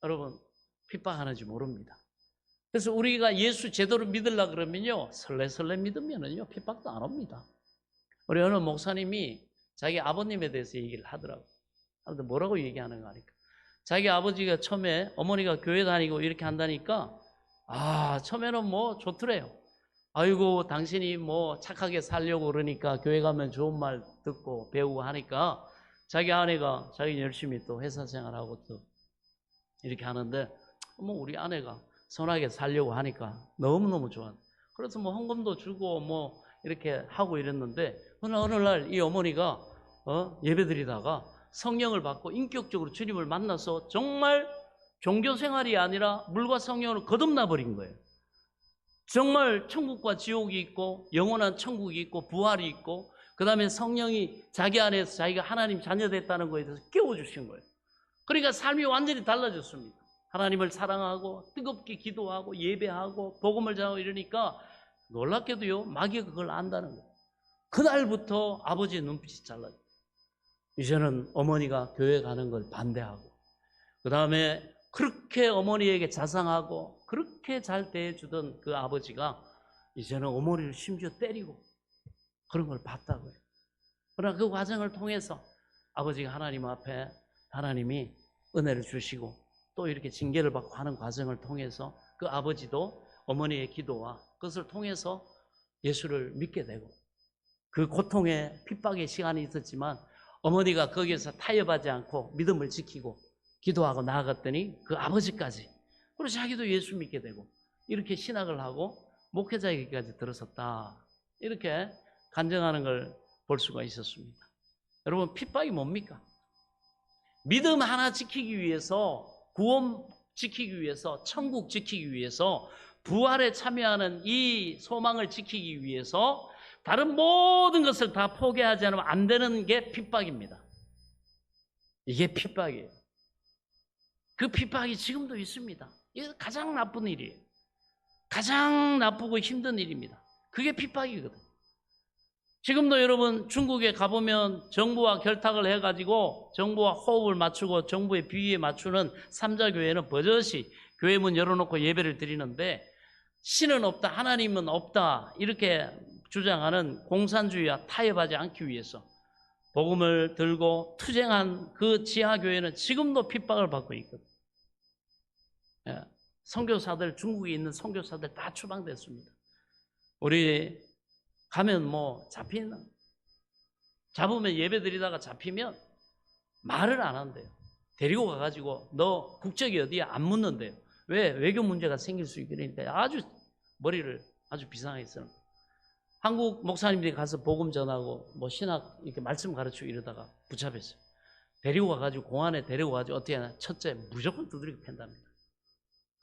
여러분 핍박하는지 모릅니다. 그래서 우리가 예수 제대로 믿으려고 그러면요 설레설레 믿으면은요 핍박도 안 옵니다. 우리 어느 목사님이 자기 아버님에 대해서 얘기를 하더라고요. 근데 뭐라고 얘기하는 거 아니까? 자기 아버지가 처음에 어머니가 교회 다니고 이렇게 한다니까 처음에는 뭐 좋더래요. 아이고 당신이 뭐 착하게 살려고 그러니까 교회 가면 좋은 말 듣고 배우고 하니까 자기 아내가 자기 열심히 또 회사 생활하고 또 이렇게 하는데 뭐 우리 아내가 선하게 살려고 하니까 너무너무 좋아. 그래서 뭐 헌금도 주고 뭐 이렇게 하고 이랬는데 어느 날 이 어머니가 예배드리다가 성령을 받고 인격적으로 주님을 만나서 정말 종교 생활이 아니라 물과 성령으로 거듭나 버린 거예요. 정말 천국과 지옥이 있고 영원한 천국이 있고 부활이 있고 그 다음에 성령이 자기 안에서 자기가 하나님 자녀 됐다는 거에 대해서 깨워주신 거예요. 그러니까 삶이 완전히 달라졌습니다. 하나님을 사랑하고 뜨겁게 기도하고 예배하고 복음을 전하고 이러니까 놀랍게도요 마귀가 그걸 안다는 거예요. 그날부터 아버지의 눈빛이 달라져요. 이제는 어머니가 교회 가는 걸 반대하고 그 다음에 그렇게 어머니에게 자상하고 그렇게 잘 대해주던 그 아버지가 이제는 어머니를 심지어 때리고 그런 걸 봤다고요. 그러나 그 과정을 통해서 아버지가 하나님 앞에 하나님이 은혜를 주시고 또 이렇게 징계를 받고 하는 과정을 통해서 그 아버지도 어머니의 기도와 그것을 통해서 예수를 믿게 되고 그 고통의 핍박의 시간이 있었지만 어머니가 거기에서 타협하지 않고 믿음을 지키고 기도하고 나아갔더니 그 아버지까지 그리고 자기도 예수 믿게 되고 이렇게 신학을 하고 목회자에게까지 들어섰다. 이렇게 간증하는 걸 볼 수가 있었습니다. 여러분 핍박이 뭡니까? 믿음 하나 지키기 위해서 구원 지키기 위해서 천국 지키기 위해서 부활에 참여하는 이 소망을 지키기 위해서 다른 모든 것을 다 포기하지 않으면 안 되는 게 핍박입니다. 이게 핍박이에요. 그 핍박이 지금도 있습니다. 이게 가장 나쁜 일이에요. 가장 나쁘고 힘든 일입니다. 그게 핍박이거든. 지금도 여러분 중국에 가보면 정부와 결탁을 해가지고 정부와 호흡을 맞추고 정부의 비위에 맞추는 삼자교회는 버젓이 교회 문 열어놓고 예배를 드리는데, 신은 없다, 하나님은 없다 이렇게 주장하는 공산주의와 타협하지 않기 위해서 복음을 들고 투쟁한 그 지하교회는 지금도 핍박을 받고 있거든요. 선교사들, 중국에 있는 선교사들 다 추방됐습니다. 우리 가면 뭐 잡으면 예배 드리다가 잡히면 말을 안 한대요. 데리고 가가지고 너 국적이 어디야? 안 묻는데요. 왜? 외교 문제가 생길 수 있으니까 아주 머리를 아주 비상하게 쓰는 거예요. 한국 목사님들이 가서 복음 전하고 뭐 신학 이렇게 말씀 가르치고 이러다가 붙잡혔어요. 데리고 가가지고 공안에 데리고 가가지고 어떻게 하나? 첫째 무조건 두드리고 팬답니다.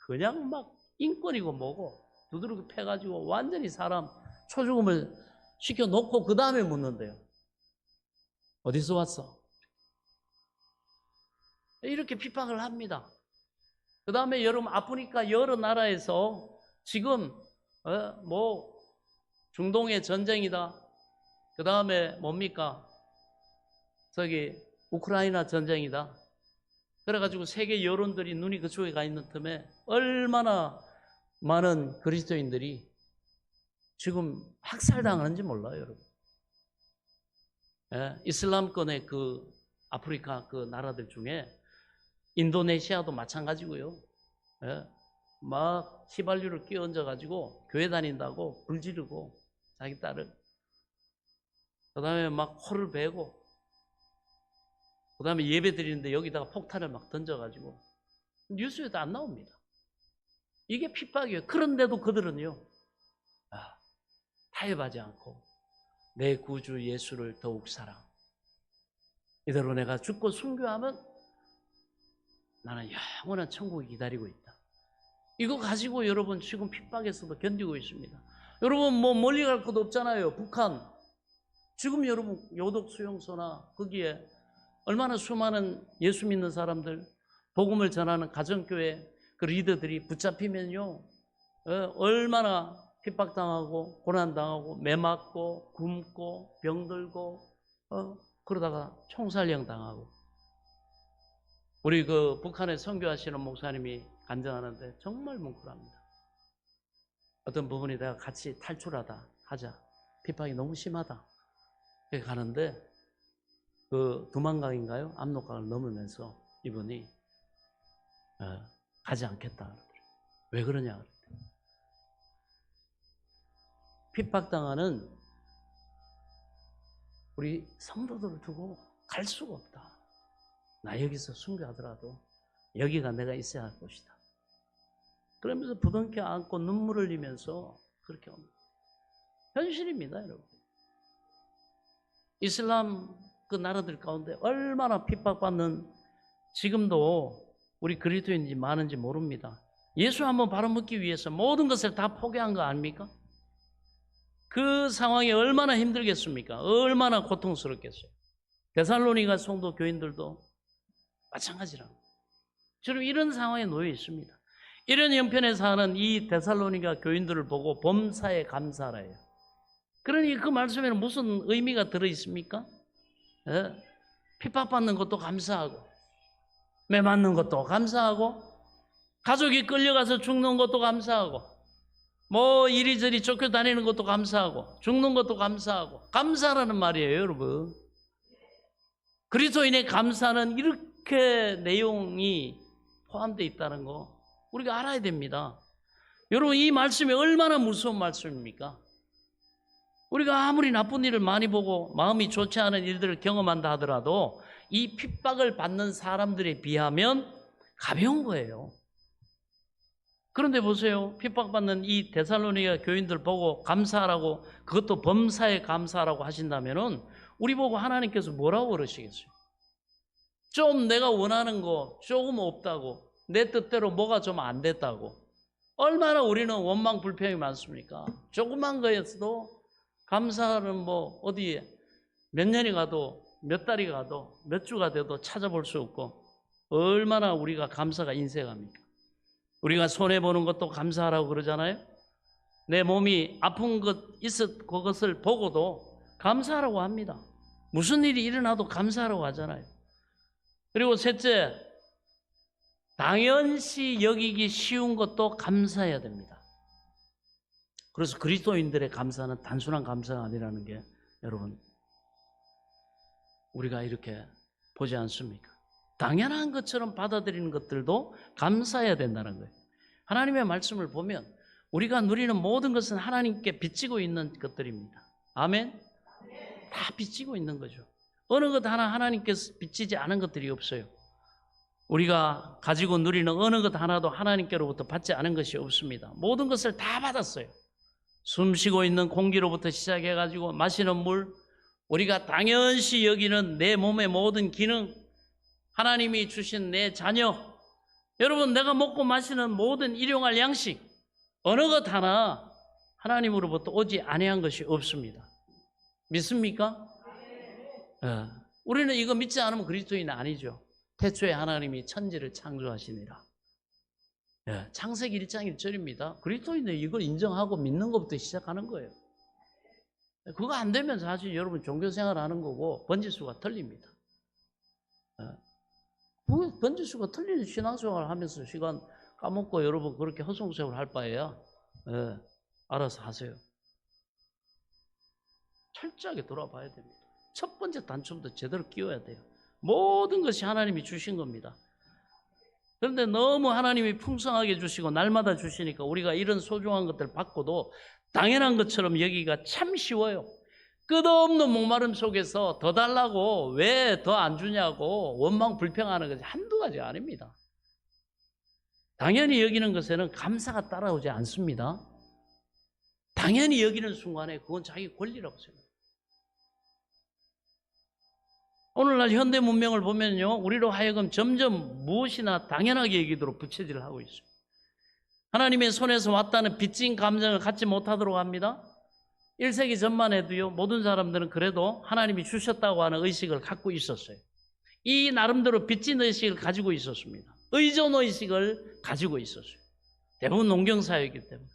그냥 막 인권이고 뭐고 두드리고 패가지고 완전히 사람 초죽음을 시켜놓고 그 다음에 묻는데요. 어디서 왔어? 이렇게 핍박을 합니다. 그 다음에 여러분 아프니까 여러 나라에서 지금 뭐 중동의 전쟁이다. 그 다음에 뭡니까? 저기 우크라이나 전쟁이다. 그래가지고 세계 여론들이 눈이 그쪽에 가 있는 틈에 얼마나 많은 그리스도인들이 지금 학살당하는지 몰라요, 여러분. 이슬람권의 그 아프리카 그 나라들 중에 인도네시아도 마찬가지고요. 막 휘발유를 끼얹어가지고 교회 다닌다고 불 지르고 자기 딸을, 그 다음에 막 코를 베고, 그 다음에 예배 드리는데 여기다가 폭탄을 막 던져가지고 뉴스에도 안 나옵니다. 이게 핍박이에요. 그런데도 그들은요, 타협하지 않고 내 구주 예수를 더욱 사랑, 이대로 내가 죽고 순교하면 나는 영원한 천국이 기다리고 있다. 이거 가지고 여러분 지금 핍박에서도 견디고 있습니다. 여러분 뭐 멀리 갈 것도 없잖아요. 북한 지금 여러분 요독 수용소나 거기에 얼마나 수많은 예수 믿는 사람들, 복음을 전하는 가정교회 그 리더들이 붙잡히면요, 얼마나 핍박당하고 고난당하고 매맞고 굶고 병들고 그러다가 총살령 당하고. 우리 그 북한에 선교하시는 목사님이 간증하는데 정말 뭉클합니다. 어떤 부분이 내가 같이 하자. 핍박이 너무 심하다. 이렇게 가는데 그 두만강인가요? 압록강을 넘으면서 이분이 가지 않겠다 그러더라고요. 왜 그러냐 그랬더니 핍박당하는 우리 성도들을 두고 갈 수가 없다. 나 여기서 순교하더라도 여기가 내가 있어야 할 곳이다. 그러면서 부둥켜 안고 눈물을 흘리면서 그렇게 옵니다. 현실입니다, 여러분. 이슬람 그 나라들 가운데 얼마나 핍박받는 지금도 우리 그리스도인이 많은지 모릅니다. 예수 한번 바라먹기 위해서 모든 것을 다 포기한 거 아닙니까? 그 상황이 얼마나 힘들겠습니까? 얼마나 고통스럽겠어요. 데살로니가 성도 교인들도 마찬가지라고. 저는 이런 상황에 놓여 있습니다. 이런 형편에 사는 이 데살로니가 교인들을 보고 범사에 감사하라 해요. 그러니 그 말씀에는 무슨 의미가 들어있습니까? 핍박받는 것도 감사하고, 매 맞는 것도 감사하고, 가족이 끌려가서 죽는 것도 감사하고, 뭐 이리저리 쫓겨다니는 것도 감사하고, 죽는 것도 감사하고. 감사라는 말이에요, 여러분. 그리스도인의 감사는 이렇게 내용이 포함되어 있다는 거 우리가 알아야 됩니다. 여러분, 이 말씀이 얼마나 무서운 말씀입니까? 우리가 아무리 나쁜 일을 많이 보고 마음이 좋지 않은 일들을 경험한다 하더라도 이 핍박을 받는 사람들에 비하면 가벼운 거예요. 그런데 보세요. 핍박받는 이 데살로니가 교인들 보고 감사하라고, 그것도 범사에 감사하라고 하신다면은 우리 보고 하나님께서 뭐라고 그러시겠어요? 좀 내가 원하는 거 조금 없다고, 내 뜻대로 뭐가 좀 안 됐다고. 얼마나 우리는 원망 불평이 많습니까? 조그만 거였어도 감사는 뭐 어디에 몇 년이 가도 몇 달이 가도 몇 주가 돼도 찾아볼 수 없고, 얼마나 우리가 감사가 인색합니까? 우리가 손해보는 것도 감사하라고 그러잖아요. 내 몸이 아픈 것 있어 그것을 보고도 감사하라고 합니다. 무슨 일이 일어나도 감사하라고 하잖아요. 그리고 셋째, 당연시 여기기 쉬운 것도 감사해야 됩니다. 그래서 그리스도인들의 감사는 단순한 감사가 아니라는 게 여러분 우리가 이렇게 보지 않습니까? 당연한 것처럼 받아들이는 것들도 감사해야 된다는 거예요. 하나님의 말씀을 보면 우리가 누리는 모든 것은 하나님께 빚지고 있는 것들입니다. 아멘? 다 빚지고 있는 거죠. 어느 것 하나 하나님께서 빚지지 않은 것들이 없어요. 우리가 가지고 누리는 어느 것 하나도 하나님께로부터 받지 않은 것이 없습니다. 모든 것을 다 받았어요. 숨 쉬고 있는 공기로부터 시작해가지고 마시는 물, 우리가 당연시 여기는 내 몸의 모든 기능, 하나님이 주신 내 자녀, 여러분 내가 먹고 마시는 모든 일용할 양식, 어느 것 하나 하나님으로부터 오지 아니한 것이 없습니다. 믿습니까? 우리는 이거 믿지 않으면 그리스도인은 아니죠. 태초에 하나님이 천지를 창조하시니라. 창세기 1장 1절입니다. 그리스도인은 이걸 인정하고 믿는 것부터 시작하는 거예요. 그거 안 되면 사실 여러분 종교생활 하는 거고 번지수가 틀립니다. 번지수가 틀리는 신앙생활 하면서 시간 까먹고 여러분 그렇게 허송세월 할 바에야 알아서 하세요. 철저하게 돌아봐야 됩니다. 첫 번째 단추부터 제대로 끼워야 돼요. 모든 것이 하나님이 주신 겁니다. 그런데 너무 하나님이 풍성하게 주시고 날마다 주시니까 우리가 이런 소중한 것들 받고도 당연한 것처럼 여기가 참 쉬워요. 끝없는 목마름 속에서 더 달라고 왜 더 안 주냐고 원망 불평하는 것이 한두 가지가 아닙니다. 당연히 여기는 것에는 감사가 따라오지 않습니다. 당연히 여기는 순간에 그건 자기 권리라고 생각해요. 오늘날 현대 문명을 보면요, 우리로 하여금 점점 무엇이나 당연하게 여기도록 부채질을 하고 있어요. 하나님의 손에서 왔다는 빚진 감정을 갖지 못하도록 합니다. 1세기 전만 해도요, 모든 사람들은 그래도 하나님이 주셨다고 하는 의식을 갖고 있었어요. 이 나름대로 빚진 의식을 가지고 있었습니다. 의존 의식을 가지고 있었어요. 대부분 농경사회이기 때문에.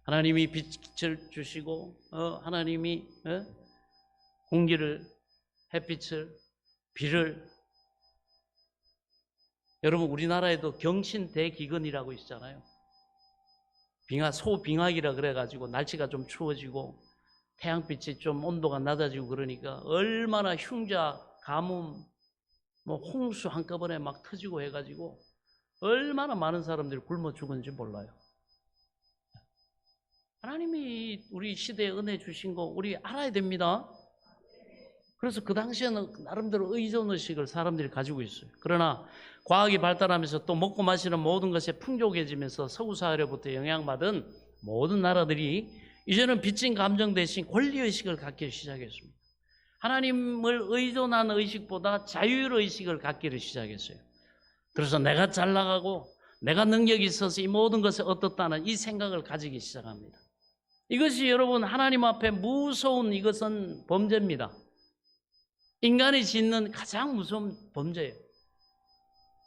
하나님이 빛을 주시고, 하나님이 공기를, 햇빛을, 비를. 여러분 우리나라에도 경신대기근이라고 있잖아요. 소빙하기라 그래가지고 날씨가 좀 추워지고 태양빛이 좀 온도가 낮아지고 그러니까 얼마나 흉자, 가뭄, 홍수 한꺼번에 막 터지고 해가지고 얼마나 많은 사람들이 굶어 죽었는지 몰라요. 하나님이 우리 시대에 은혜 주신 거 우리 알아야 됩니다. 그래서 그 당시에는 나름대로 의존의식을 사람들이 가지고 있어요. 그러나 과학이 발달하면서 또 먹고 마시는 모든 것에 풍족해지면서 서구사회로부터 영향받은 모든 나라들이 이제는 빚진 감정 대신 권리의식을 갖기 시작했습니다. 하나님을 의존하는 의식보다 자율의식을 갖기를 시작했어요. 그래서 내가 잘 나가고 내가 능력이 있어서 이 모든 것에 어떻다는 이 생각을 가지기 시작합니다. 이것이 여러분 하나님 앞에 무서운 이것은 범죄입니다. 인간이 짓는 가장 무서운 범죄예요.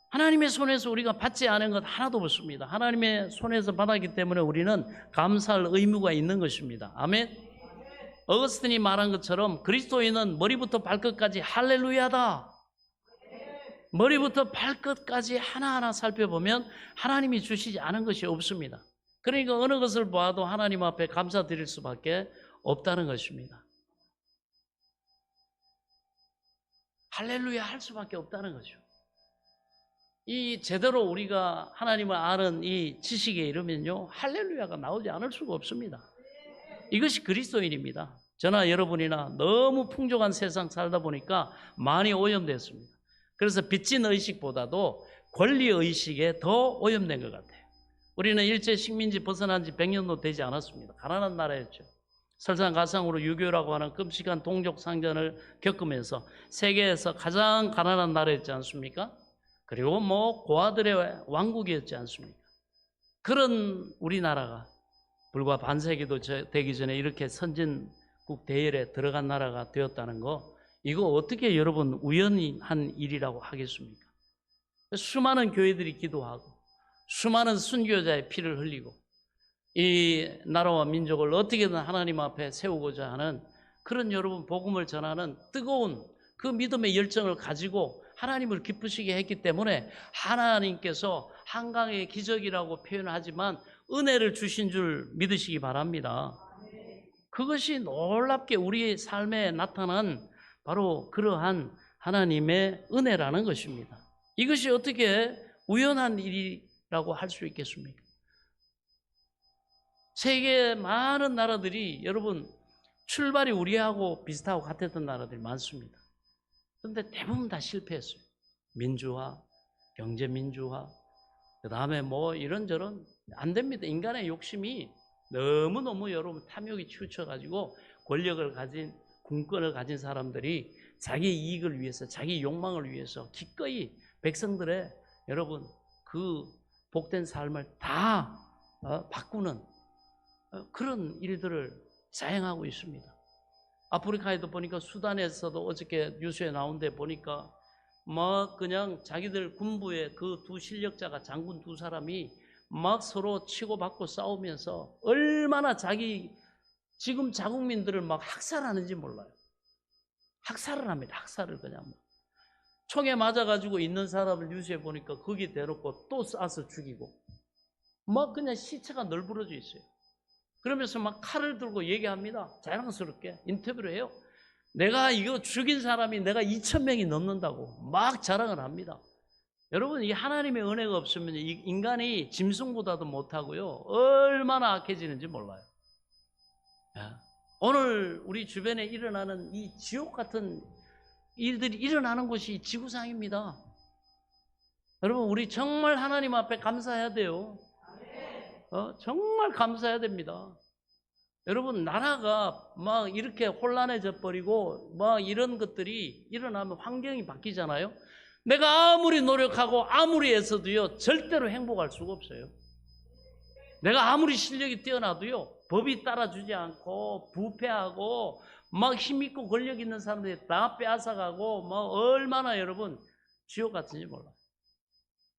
하나님의 손에서 우리가 받지 않은 것 하나도 없습니다. 하나님의 손에서 받았기 때문에 우리는 감사할 의무가 있는 것입니다. 아멘. 어거스틴이 말한 것처럼 그리스도인은 머리부터 발끝까지 할렐루야다. 머리부터 발끝까지 하나하나 살펴보면 하나님이 주시지 않은 것이 없습니다. 그러니까 어느 것을 봐도 하나님 앞에 감사드릴 수밖에 없다는 것입니다. 할렐루야 할 수밖에 없다는 거죠. 이 제대로 우리가 하나님을 아는 이 지식에 이르면요, 할렐루야가 나오지 않을 수가 없습니다. 이것이 그리스도인입니다. 저나 여러분이나 너무 풍족한 세상 살다 보니까 많이 오염됐습니다. 그래서 빚진 의식보다도 권리의식에 더 오염된 것 같아요. 우리는 일제 식민지 벗어난 지 100년도 되지 않았습니다. 가난한 나라였죠. 설상가상으로 유교라고 하는 끔찍한 동족 상전을 겪으면서 세계에서 가장 가난한 나라였지 않습니까? 그리고 고아들의 왕국이었지 않습니까? 그런 우리나라가 불과 반세기도 되기 전에 이렇게 선진국 대열에 들어간 나라가 되었다는 거, 이거 어떻게 여러분 우연히 한 일이라고 하겠습니까? 수많은 교회들이 기도하고 수많은 순교자의 피를 흘리고 이 나라와 민족을 어떻게든 하나님 앞에 세우고자 하는 그런 여러분 복음을 전하는 뜨거운 그 믿음의 열정을 가지고 하나님을 기쁘시게 했기 때문에 하나님께서 한강의 기적이라고 표현하지만 은혜를 주신 줄 믿으시기 바랍니다. 그것이 놀랍게 우리의 삶에 나타난 바로 그러한 하나님의 은혜라는 것입니다. 이것이 어떻게 우연한 일이라고 할 수 있겠습니까? 세계 많은 나라들이 여러분 출발이 우리하고 비슷하고 같았던 나라들이 많습니다. 그런데 대부분 다 실패했어요. 민주화, 경제민주화, 그 다음에 뭐 이런저런 안 됩니다. 인간의 욕심이 너무너무 여러분 탐욕이 치우쳐가지고 권력을 가진 군권을 가진 사람들이 자기 이익을 위해서 자기 욕망을 위해서 기꺼이 백성들의 여러분 그 복된 삶을 다 바꾸는 그런 일들을 자행하고 있습니다. 아프리카에도 보니까 수단에서도 어저께 뉴스에 나온 데 보니까 막 그냥 자기들 군부의 그 두 실력자가 장군 두 사람이 막 서로 치고받고 싸우면서 얼마나 자기 지금 자국민들을 막 학살하는지 몰라요. 학살을 합니다. 학살을 그냥 총에 맞아가지고 있는 사람을 뉴스에 보니까 거기 대놓고 또 쏴서 죽이고 막 그냥 시체가 널브러져 있어요. 그러면서 막 칼을 들고 얘기합니다. 자랑스럽게 인터뷰를 해요. 내가 이거 죽인 사람이 내가 2,000명이 넘는다고 막 자랑을 합니다. 여러분, 이 하나님의 은혜가 없으면 이 인간이 짐승보다도 못하고요. 얼마나 악해지는지 몰라요. 오늘 우리 주변에 일어나는 이 지옥 같은 일들이 일어나는 곳이 지구상입니다. 여러분, 우리 정말 하나님 앞에 감사해야 돼요. 정말 감사해야 됩니다. 여러분, 나라가 막 이렇게 혼란해져 버리고 막 이런 것들이 일어나면 환경이 바뀌잖아요. 내가 아무리 노력하고 아무리 애써도요 절대로 행복할 수가 없어요. 내가 아무리 실력이 뛰어나도요 법이 따라주지 않고 부패하고 막 힘있고 권력 있는 사람들이 다 빼앗아가고 막 얼마나 여러분 지옥 같은지 몰라요.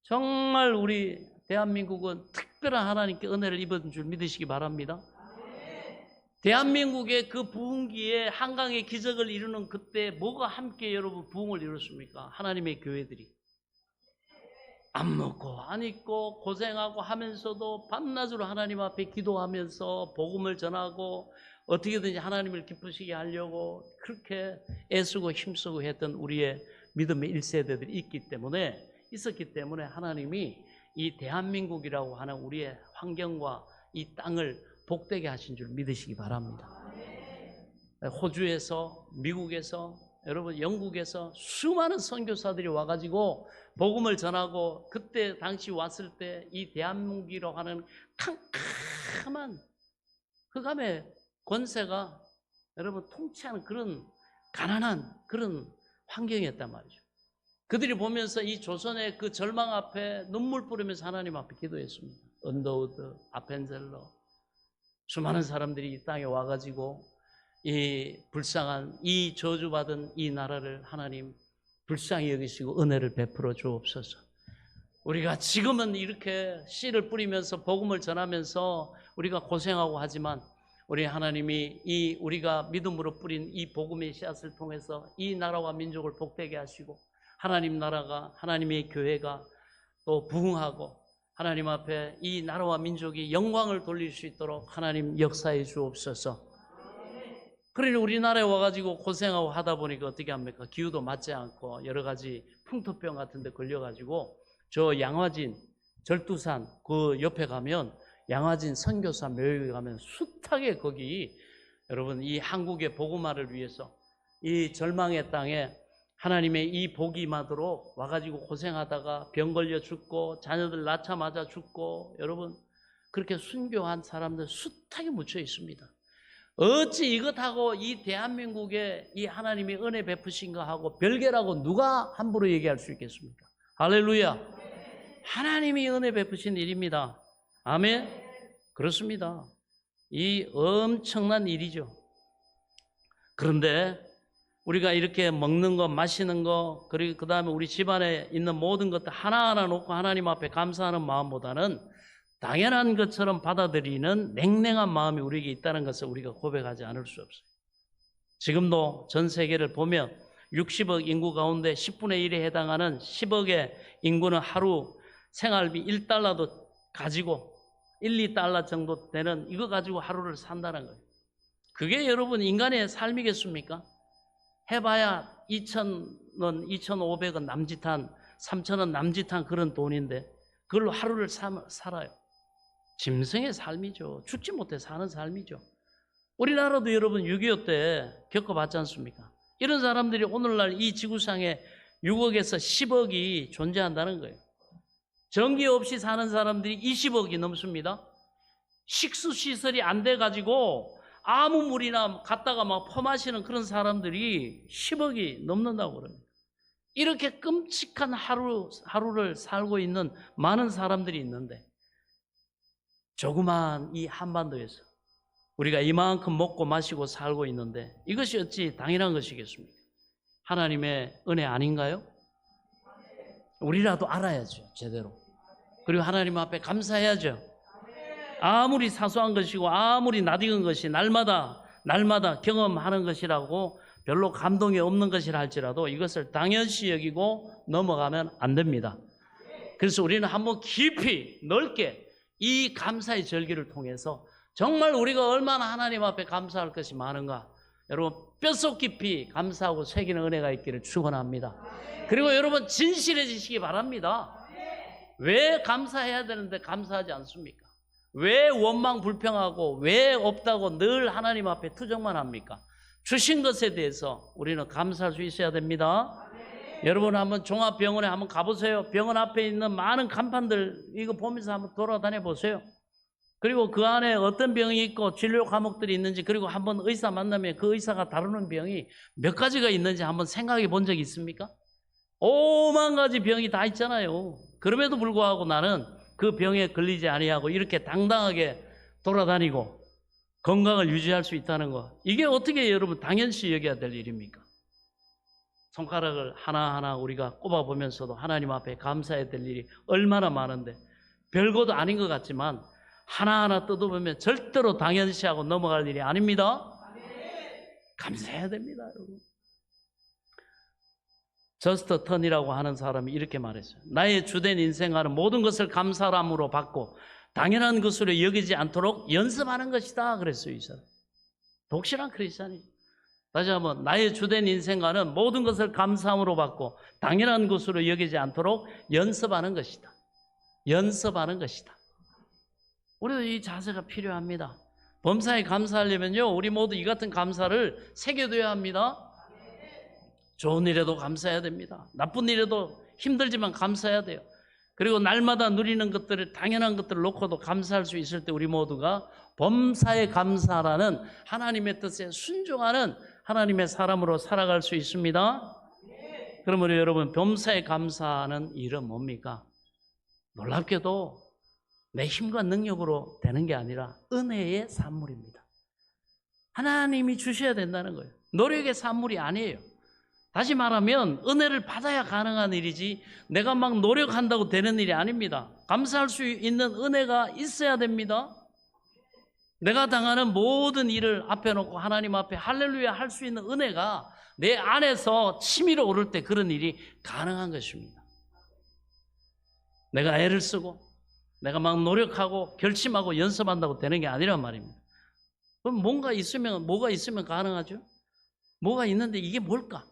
정말 우리 대한민국은 특별한 하나님께 은혜를 입은 줄 믿으시기 바랍니다. 대한민국의 그 부흥기에 한강의 기적을 이루는 그때 뭐가 함께 여러분 부흥을 이뤘습니까? 하나님의 교회들이 안 먹고 안 입고 고생하고 하면서도 밤낮으로 하나님 앞에 기도하면서 복음을 전하고 어떻게든지 하나님을 기쁘시게 하려고 그렇게 애쓰고 힘쓰고 했던 우리의 믿음의 1세대들이 있었기 때문에 하나님이 이 대한민국이라고 하는 우리의 환경과 이 땅을 복되게 하신 줄 믿으시기 바랍니다. 호주에서, 미국에서, 여러분 영국에서 수많은 선교사들이 와가지고 복음을 전하고 그때 당시 왔을 때 이 대한민국이라고 하는 캄캄한 흑암의 권세가 여러분 통치하는 그런 가난한 그런 환경이었단 말이죠. 그들이 보면서 이 조선의 그 절망 앞에 눈물 뿌리면서 하나님 앞에 기도했습니다. 언더우드, 아펜젤러 수많은 사람들이 이 땅에 와가지고 이 불쌍한 이 저주받은 이 나라를 하나님 불쌍히 여기시고 은혜를 베풀어 주옵소서. 우리가 지금은 이렇게 씨를 뿌리면서 복음을 전하면서 우리가 고생하고 하지만 우리 하나님이 이 우리가 믿음으로 뿌린 이 복음의 씨앗을 통해서 이 나라와 민족을 복되게 하시고 하나님 나라가 하나님의 교회가 또 부흥하고 하나님 앞에 이 나라와 민족이 영광을 돌릴 수 있도록 하나님 역사해 주옵소서. 그러니 우리나라에 와가지고 고생하고 하다 보니까 어떻게 합니까? 기후도 맞지 않고 여러 가지 풍토병 같은 데 걸려가지고 저 양화진 절두산 그 옆에 가면 양화진 선교사 묘역에 가면 숱하게 거기 여러분 이 한국의 복음화를 위해서 이 절망의 땅에 하나님의 이 복이 임하도록 와가지고 고생하다가 병 걸려 죽고 자녀들 낳자마자 죽고 여러분 그렇게 순교한 사람들 숱하게 묻혀 있습니다. 어찌 이것하고 이 대한민국에 이 하나님의 은혜 베푸신가 하고 별개라고 누가 함부로 얘기할 수 있겠습니까? 할렐루야. 하나님이 은혜 베푸신 일입니다. 아멘. 그렇습니다. 이 엄청난 일이죠. 그런데 우리가 이렇게 먹는 거, 마시는 거, 그리고 그 다음에 우리 집안에 있는 모든 것들 하나하나 놓고 하나님 앞에 감사하는 마음보다는 당연한 것처럼 받아들이는 냉랭한 마음이 우리에게 있다는 것을 우리가 고백하지 않을 수 없어요. 지금도 전 세계를 보면 60억 인구 가운데 10분의 1에 해당하는 10억의 인구는 하루 생활비 1달러도 가지고 1, 2달러 정도 되는 이거 가지고 하루를 산다는 거예요. 그게 여러분 인간의 삶이겠습니까? 해봐야 2,000원, 2,500원 남짓한 3,000원 남짓한 그런 돈인데 그걸로 하루를 살아요. 짐승의 삶이죠. 죽지 못해 사는 삶이죠. 우리나라도 여러분 6.25 때 겪어봤지 않습니까? 이런 사람들이 오늘날 이 지구상에 6억에서 10억이 존재한다는 거예요. 전기 없이 사는 사람들이 20억이 넘습니다. 식수시설이 안 돼가지고 아무 물이나 갖다가 막 퍼마시는 그런 사람들이 10억이 넘는다고 그럽니다. 이렇게 끔찍한 하루를 살고 있는 많은 사람들이 있는데 조그만 이 한반도에서 우리가 이만큼 먹고 마시고 살고 있는데 이것이 어찌 당연한 것이겠습니까? 하나님의 은혜 아닌가요? 우리라도 알아야죠, 제대로. 그리고 하나님 앞에 감사해야죠. 아무리 사소한 것이고 아무리 낯익은 것이 날마다 경험하는 것이라고 별로 감동이 없는 것이라 할지라도 이것을 당연시 여기고 넘어가면 안 됩니다. 그래서 우리는 한번 깊이 넓게 이 감사의 절기를 통해서 정말 우리가 얼마나 하나님 앞에 감사할 것이 많은가, 여러분 뼛속 깊이 감사하고 새기는 은혜가 있기를 축원합니다. 그리고 여러분 진실해지시기 바랍니다. 왜 감사해야 되는데 감사하지 않습니까? 왜 원망 불평하고 왜 없다고 늘 하나님 앞에 투정만 합니까? 주신 것에 대해서 우리는 감사할 수 있어야 됩니다. 여러분 한번 종합병원에 한번 가보세요. 병원 앞에 있는 많은 간판들 이거 보면서 한번 돌아다녀 보세요. 그리고 그 안에 어떤 병이 있고 진료 과목들이 있는지, 그리고 한번 의사 만나면 그 의사가 다루는 병이 몇 가지가 있는지 한번 생각해 본 적이 있습니까? 오만 가지 병이 다 있잖아요. 그럼에도 불구하고 나는 그 병에 걸리지 아니하고 이렇게 당당하게 돌아다니고 건강을 유지할 수 있다는 거, 이게 어떻게 여러분 당연시 여겨야 될 일입니까? 손가락을 하나하나 우리가 꼽아보면서도 하나님 앞에 감사해야 될 일이 얼마나 많은데 별것도 아닌 것 같지만 하나하나 뜯어보면 절대로 당연시하고 넘어갈 일이 아닙니다. 감사해야 됩니다, 여러분. 저스트 턴이라고 하는 사람이 이렇게 말했어요. 나의 주된 인생과는 모든 것을 감사함으로 받고 당연한 것으로 여기지 않도록 연습하는 것이다 그랬어요. 이 사람 독실한 크리스찬이죠. 다시 한번, 나의 주된 인생과는 모든 것을 감사함으로 받고 당연한 것으로 여기지 않도록 연습하는 것이다. 연습하는 것이다. 우리도 이 자세가 필요합니다. 범사에 감사하려면요, 우리 모두 이 같은 감사를 새겨둬야 합니다. 좋은 일에도 감사해야 됩니다. 나쁜 일에도 힘들지만 감사해야 돼요. 그리고 날마다 누리는 것들을, 당연한 것들을 놓고도 감사할 수 있을 때 우리 모두가 범사에 감사라는 하나님의 뜻에 순종하는 하나님의 사람으로 살아갈 수 있습니다. 그러면 여러분, 범사에 감사하는 일은 뭡니까? 놀랍게도 내 힘과 능력으로 되는 게 아니라 은혜의 산물입니다. 하나님이 주셔야 된다는 거예요. 노력의 산물이 아니에요. 다시 말하면 은혜를 받아야 가능한 일이지 내가 막 노력한다고 되는 일이 아닙니다. 감사할 수 있는 은혜가 있어야 됩니다. 내가 당하는 모든 일을 앞에 놓고 하나님 앞에 할렐루야 할 수 있는 은혜가 내 안에서 치밀어 오를 때 그런 일이 가능한 것입니다. 내가 애를 쓰고 내가 막 노력하고 결심하고 연습한다고 되는 게 아니란 말입니다. 그럼 뭐가 있으면 가능하죠? 뭐가 있는데 이게 뭘까?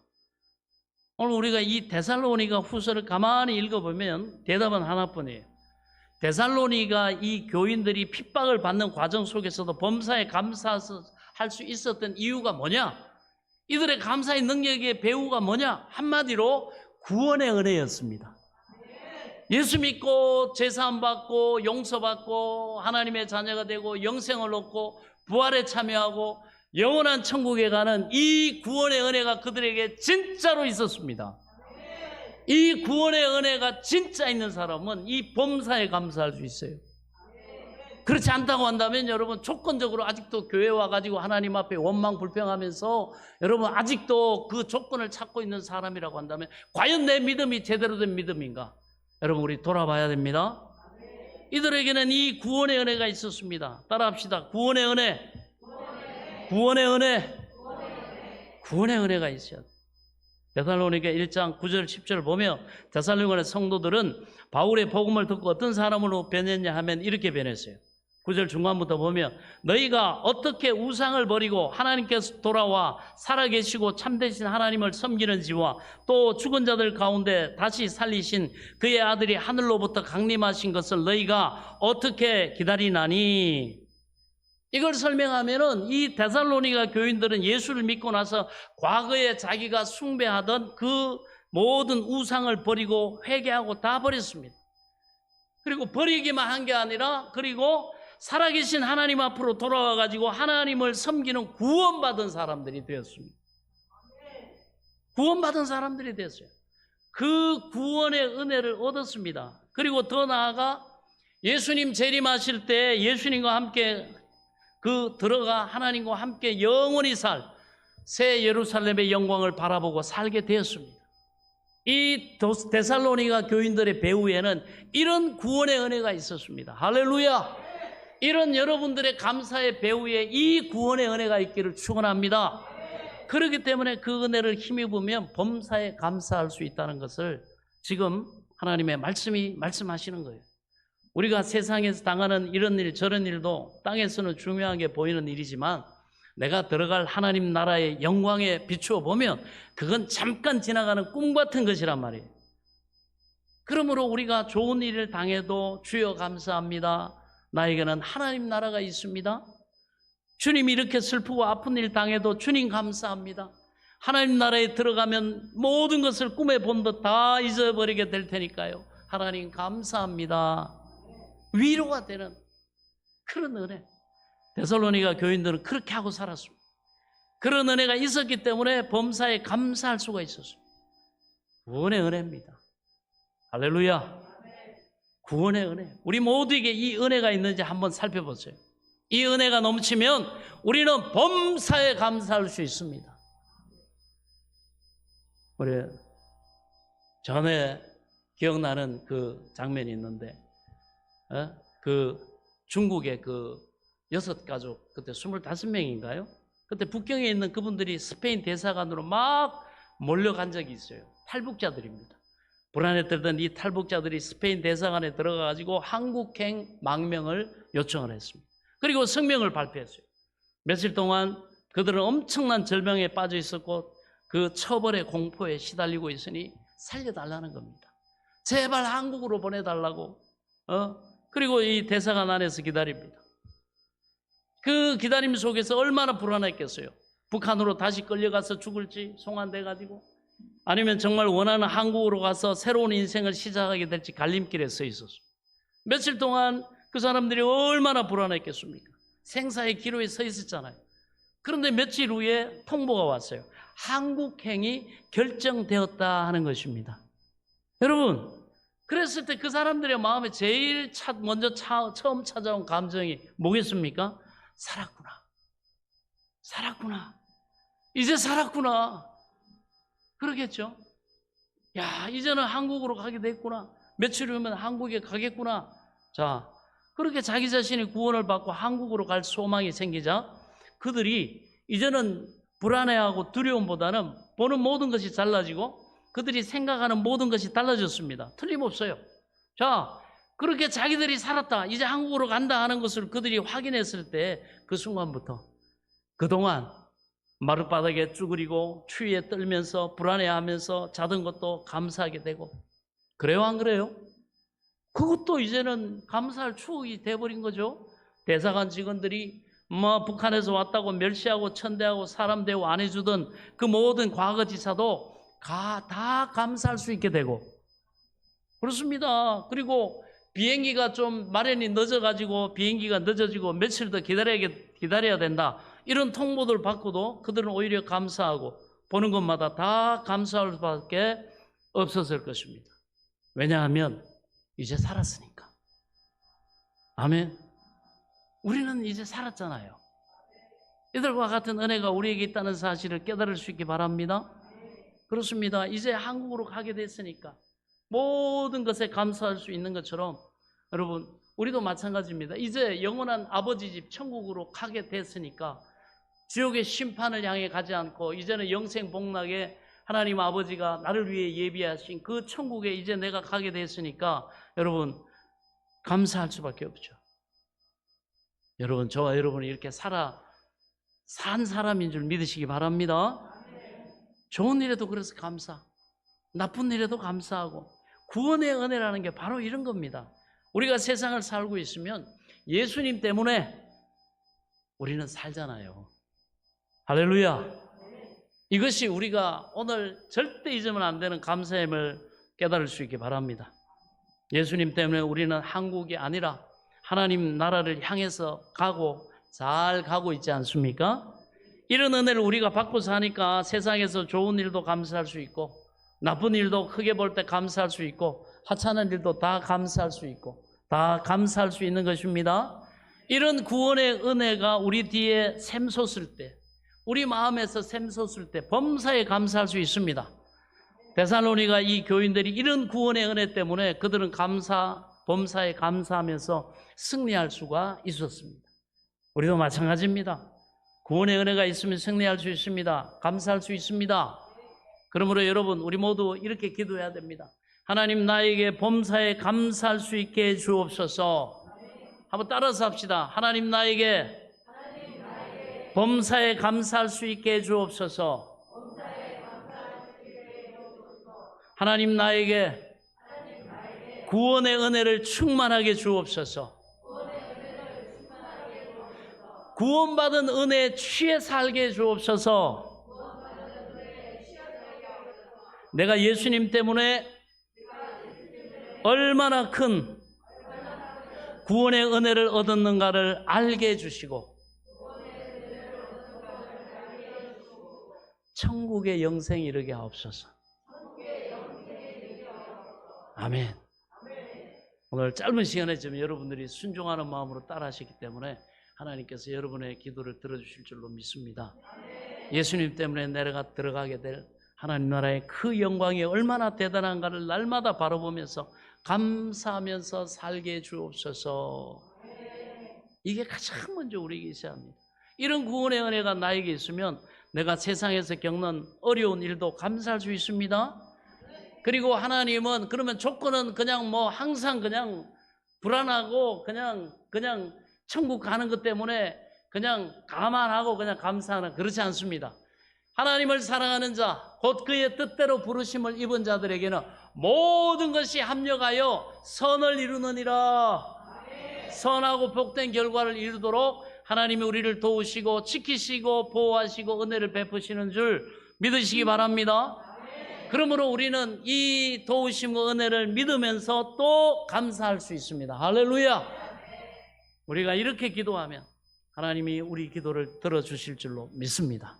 오늘 우리가 이 데살로니가 후서를 가만히 읽어보면 대답은 하나뿐이에요. 데살로니가 이 교인들이 핍박을 받는 과정 속에서도 범사에 감사할 수 있었던 이유가 뭐냐? 이들의 감사의 능력의 배후가 뭐냐? 한마디로 구원의 은혜였습니다. 예수 믿고 제사함 받고 용서받고 하나님의 자녀가 되고 영생을 얻고 부활에 참여하고 영원한 천국에 가는 이 구원의 은혜가 그들에게 진짜로 있었습니다. 이 구원의 은혜가 진짜 있는 사람은 이 범사에 감사할 수 있어요. 그렇지 않다고 한다면 여러분, 조건적으로 아직도 교회 와가지고 하나님 앞에 원망 불평하면서 여러분 아직도 그 조건을 찾고 있는 사람이라고 한다면 과연 내 믿음이 제대로 된 믿음인가? 여러분, 우리 돌아봐야 됩니다. 이들에게는 이 구원의 은혜가 있었습니다. 따라합시다. 구원의 은혜. 구원의 은혜. 구원의 은혜가 있어야 돼. 데살로니가 1장 9절 10절 보면 데살로니가 성도들은 바울의 복음을 듣고 어떤 사람으로 변했냐 하면 이렇게 변했어요. 9절 중간부터 보면 너희가 어떻게 우상을 버리고 하나님께서 돌아와 살아계시고 참되신 하나님을 섬기는지와 또 죽은 자들 가운데 다시 살리신 그의 아들이 하늘로부터 강림하신 것을 너희가 어떻게 기다리나니. 이걸 설명하면은 이 데살로니가 교인들은 예수를 믿고 나서 과거에 자기가 숭배하던 그 모든 우상을 버리고 회개하고 다 버렸습니다. 그리고 버리기만 한 게 아니라 그리고 살아계신 하나님 앞으로 돌아와 가지고 하나님을 섬기는 구원받은 사람들이 되었습니다. 구원받은 사람들이 됐어요. 그 구원의 은혜를 얻었습니다. 그리고 더 나아가 예수님 재림하실 때 예수님과 함께 들어가 하나님과 함께 영원히 살 새 예루살렘의 영광을 바라보고 살게 되었습니다. 이 데살로니가 교인들의 배후에는 이런 구원의 은혜가 있었습니다. 할렐루야! 이런 여러분들의 감사의 배후에 이 구원의 은혜가 있기를 축원합니다. 그렇기 때문에 그 은혜를 힘입으면 범사에 감사할 수 있다는 것을 지금 하나님의 말씀이 말씀하시는 거예요. 우리가 세상에서 당하는 이런 일 저런 일도 땅에서는 중요하게 보이는 일이지만 내가 들어갈 하나님 나라의 영광에 비추어 보면 그건 잠깐 지나가는 꿈 같은 것이란 말이에요. 그러므로 우리가 좋은 일을 당해도 주여 감사합니다. 나에게는 하나님 나라가 있습니다. 주님이 이렇게 슬프고 아픈 일 당해도 주님 감사합니다. 하나님 나라에 들어가면 모든 것을 꿈에 본 듯 다 잊어버리게 될 테니까요. 하나님 감사합니다. 위로가 되는 그런 은혜. 데살로니가 교인들은 그렇게 하고 살았습니다. 그런 은혜가 있었기 때문에 범사에 감사할 수가 있었습니다. 구원의 은혜입니다. 할렐루야. 구원의 은혜. 우리 모두에게 이 은혜가 있는지 한번 살펴보세요. 이 은혜가 넘치면 우리는 범사에 감사할 수 있습니다. 우리 전에 기억나는 그 장면이 있는데 그 중국의 그 6가족 그때 25명인가요? 그때 북경에 있는 그분들이 스페인 대사관으로 막 몰려간 적이 있어요. 탈북자들입니다. 불안에 떨던 이 탈북자들이 스페인 대사관에 들어가가지고 한국행 망명을 요청을 했습니다. 그리고 성명을 발표했어요. 며칠 동안 그들은 엄청난 절망에 빠져 있었고 그 처벌의 공포에 시달리고 있으니 살려달라는 겁니다. 제발 한국으로 보내달라고. 그리고 이 대사관 안에서 기다립니다. 그 기다림 속에서 얼마나 불안했겠어요. 북한으로 다시 끌려가서 죽을지 송환돼가지고 아니면 정말 원하는 한국으로 가서 새로운 인생을 시작하게 될지 갈림길에 서 있었어요. 며칠 동안 그 사람들이 얼마나 불안했겠습니까? 생사의 기로에 서 있었잖아요. 그런데 며칠 후에 통보가 왔어요. 한국행이 결정되었다 하는 것입니다. 여러분, 그랬을 때 그 사람들의 마음에 제일 처음 찾아온 감정이 뭐겠습니까? 살았구나. 살았구나. 이제 살았구나. 그러겠죠. 야, 이제는 한국으로 가게 됐구나. 며칠 후면 한국에 가겠구나. 자, 그렇게 자기 자신이 구원을 받고 한국으로 갈 소망이 생기자 그들이 이제는 불안해하고 두려움보다는 보는 모든 것이 달라지고 그들이 생각하는 모든 것이 달라졌습니다. 틀림없어요. 자, 그렇게 자기들이 살았다, 이제 한국으로 간다 하는 것을 그들이 확인했을 때 그 순간부터 그동안 마룻바닥에 쭈그리고 추위에 떨면서 불안해하면서 자던 것도 감사하게 되고, 그래요 안 그래요? 그것도 이제는 감사할 추억이 돼버린 거죠. 대사관 직원들이 북한에서 왔다고 멸시하고 천대하고 사람 대우 안 해주던 그 모든 과거지사도 다 감사할 수 있게 되고 그렇습니다. 그리고 비행기가 좀 마련이 늦어가지고 비행기가 늦어지고 며칠 더 기다려야 된다, 이런 통보들 받고도 그들은 오히려 감사하고 보는 것마다 다 감사할 수밖에 없었을 것입니다. 왜냐하면 이제 살았으니까. 아멘. 우리는 이제 살았잖아요. 이들과 같은 은혜가 우리에게 있다는 사실을 깨달을 수 있기 바랍니다. 그렇습니다. 이제 한국으로 가게 됐으니까 모든 것에 감사할 수 있는 것처럼 여러분, 우리도 마찬가지입니다. 이제 영원한 아버지 집 천국으로 가게 됐으니까 지옥의 심판을 향해 가지 않고 이제는 영생 복락에 하나님 아버지가 나를 위해 예비하신 그 천국에 이제 내가 가게 됐으니까 여러분 감사할 수밖에 없죠. 여러분, 저와 여러분이 이렇게 산 사람인 줄 믿으시기 바랍니다. 좋은 일에도 그래서 감사, 나쁜 일에도 감사하고, 구원의 은혜라는 게 바로 이런 겁니다. 우리가 세상을 살고 있으면 예수님 때문에 우리는 살잖아요. 할렐루야. 이것이 우리가 오늘 절대 잊으면 안 되는 감사임을 깨달을 수 있기 바랍니다. 예수님 때문에 우리는 한국이 아니라 하나님 나라를 향해서 잘 가고 있지 않습니까? 이런 은혜를 우리가 받고 사니까 세상에서 좋은 일도 감사할 수 있고, 나쁜 일도 크게 볼 때 감사할 수 있고, 하찮은 일도 다 감사할 수 있고, 다 감사할 수 있는 것입니다. 이런 구원의 은혜가 우리 뒤에 샘솟을 때, 우리 마음에서 샘솟을 때 범사에 감사할 수 있습니다. 데살로니가 이 교인들이 이런 구원의 은혜 때문에 그들은 범사에 감사하면서 승리할 수가 있었습니다. 우리도 마찬가지입니다. 구원의 은혜가 있으면 승리할 수 있습니다. 감사할 수 있습니다. 그러므로 여러분, 우리 모두 이렇게 기도해야 됩니다. 하나님, 나에게 범사에 감사할 수 있게 해 주옵소서. 한번 따라서 합시다. 하나님, 나에게 범사에 감사할 수 있게 해 주옵소서. 하나님, 나에게 구원의 은혜를 충만하게 주옵소서. 구원받은 은혜에 취해 살게 해 주옵소서. 내가 예수님 때문에 얼마나 큰 구원의 은혜를 얻었는가를 알게 해주시고 천국의 영생에 이르게 하옵소서. 아멘. 오늘 짧은 시간에 좀 여러분들이 순종하는 마음으로 따라하시기 때문에 하나님께서 여러분의 기도를 들어주실 줄로 믿습니다. 예수님 때문에 내가 들어가게 될 하나님 나라의 그 영광이 얼마나 대단한가를 날마다 바라보면서 감사하면서 살게 해 주옵소서. 이게 가장 먼저 우리에게 있어야 합니다. 이런 구원의 은혜가 나에게 있으면 내가 세상에서 겪는 어려운 일도 감사할 수 있습니다. 그리고 하나님은 그러면 조건은 그냥 항상 그냥 불안하고 그냥 천국 가는 것 때문에 그냥 감안하고 그냥 감사하는, 그렇지 않습니다. 하나님을 사랑하는 자, 곧 그의 뜻대로 부르심을 입은 자들에게는 모든 것이 합력하여 선을 이루느니라. 선하고 복된 결과를 이루도록 하나님이 우리를 도우시고 지키시고 보호하시고 은혜를 베푸시는 줄 믿으시기 바랍니다. 그러므로 우리는 이 도우심과 은혜를 믿으면서 또 감사할 수 있습니다. 할렐루야. 우리가 이렇게 기도하면 하나님이 우리 기도를 들어주실 줄로 믿습니다.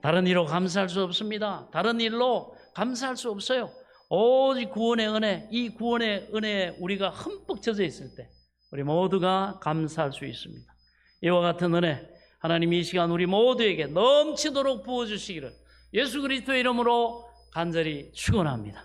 다른 일로 감사할 수 없습니다. 다른 일로 감사할 수 없어요. 오직 구원의 은혜, 이 구원의 은혜에 우리가 흠뻑 젖어 있을 때 우리 모두가 감사할 수 있습니다. 이와 같은 은혜 하나님이 이 시간 우리 모두에게 넘치도록 부어주시기를 예수 그리스도의 이름으로 간절히 축원합니다.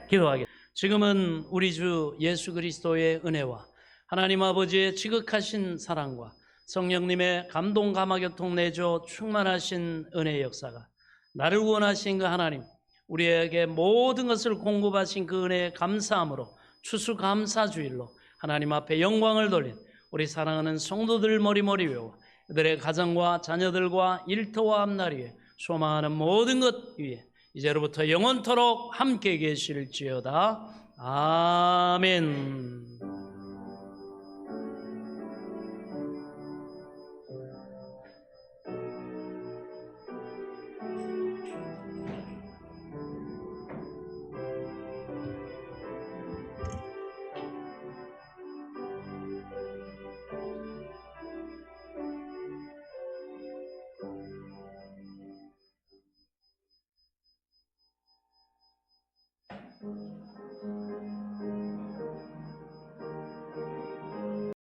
기도하겠습니다. 지금은 우리 주 예수 그리스도의 은혜와 하나님 아버지의 지극하신 사랑과 성령님의 감동 감화교통 내조 충만하신 은혜의 역사가 나를 구원하신 그 하나님, 우리에게 모든 것을 공급하신 그 은혜에 감사함으로 추수감사주일로 하나님 앞에 영광을 돌린 우리 사랑하는 성도들 머리머리 위와 그들의 가정과 자녀들과 일터와 앞날 위에 소망하는 모든 것 위에 이제로부터 영원토록 함께 계실지어다. 아멘.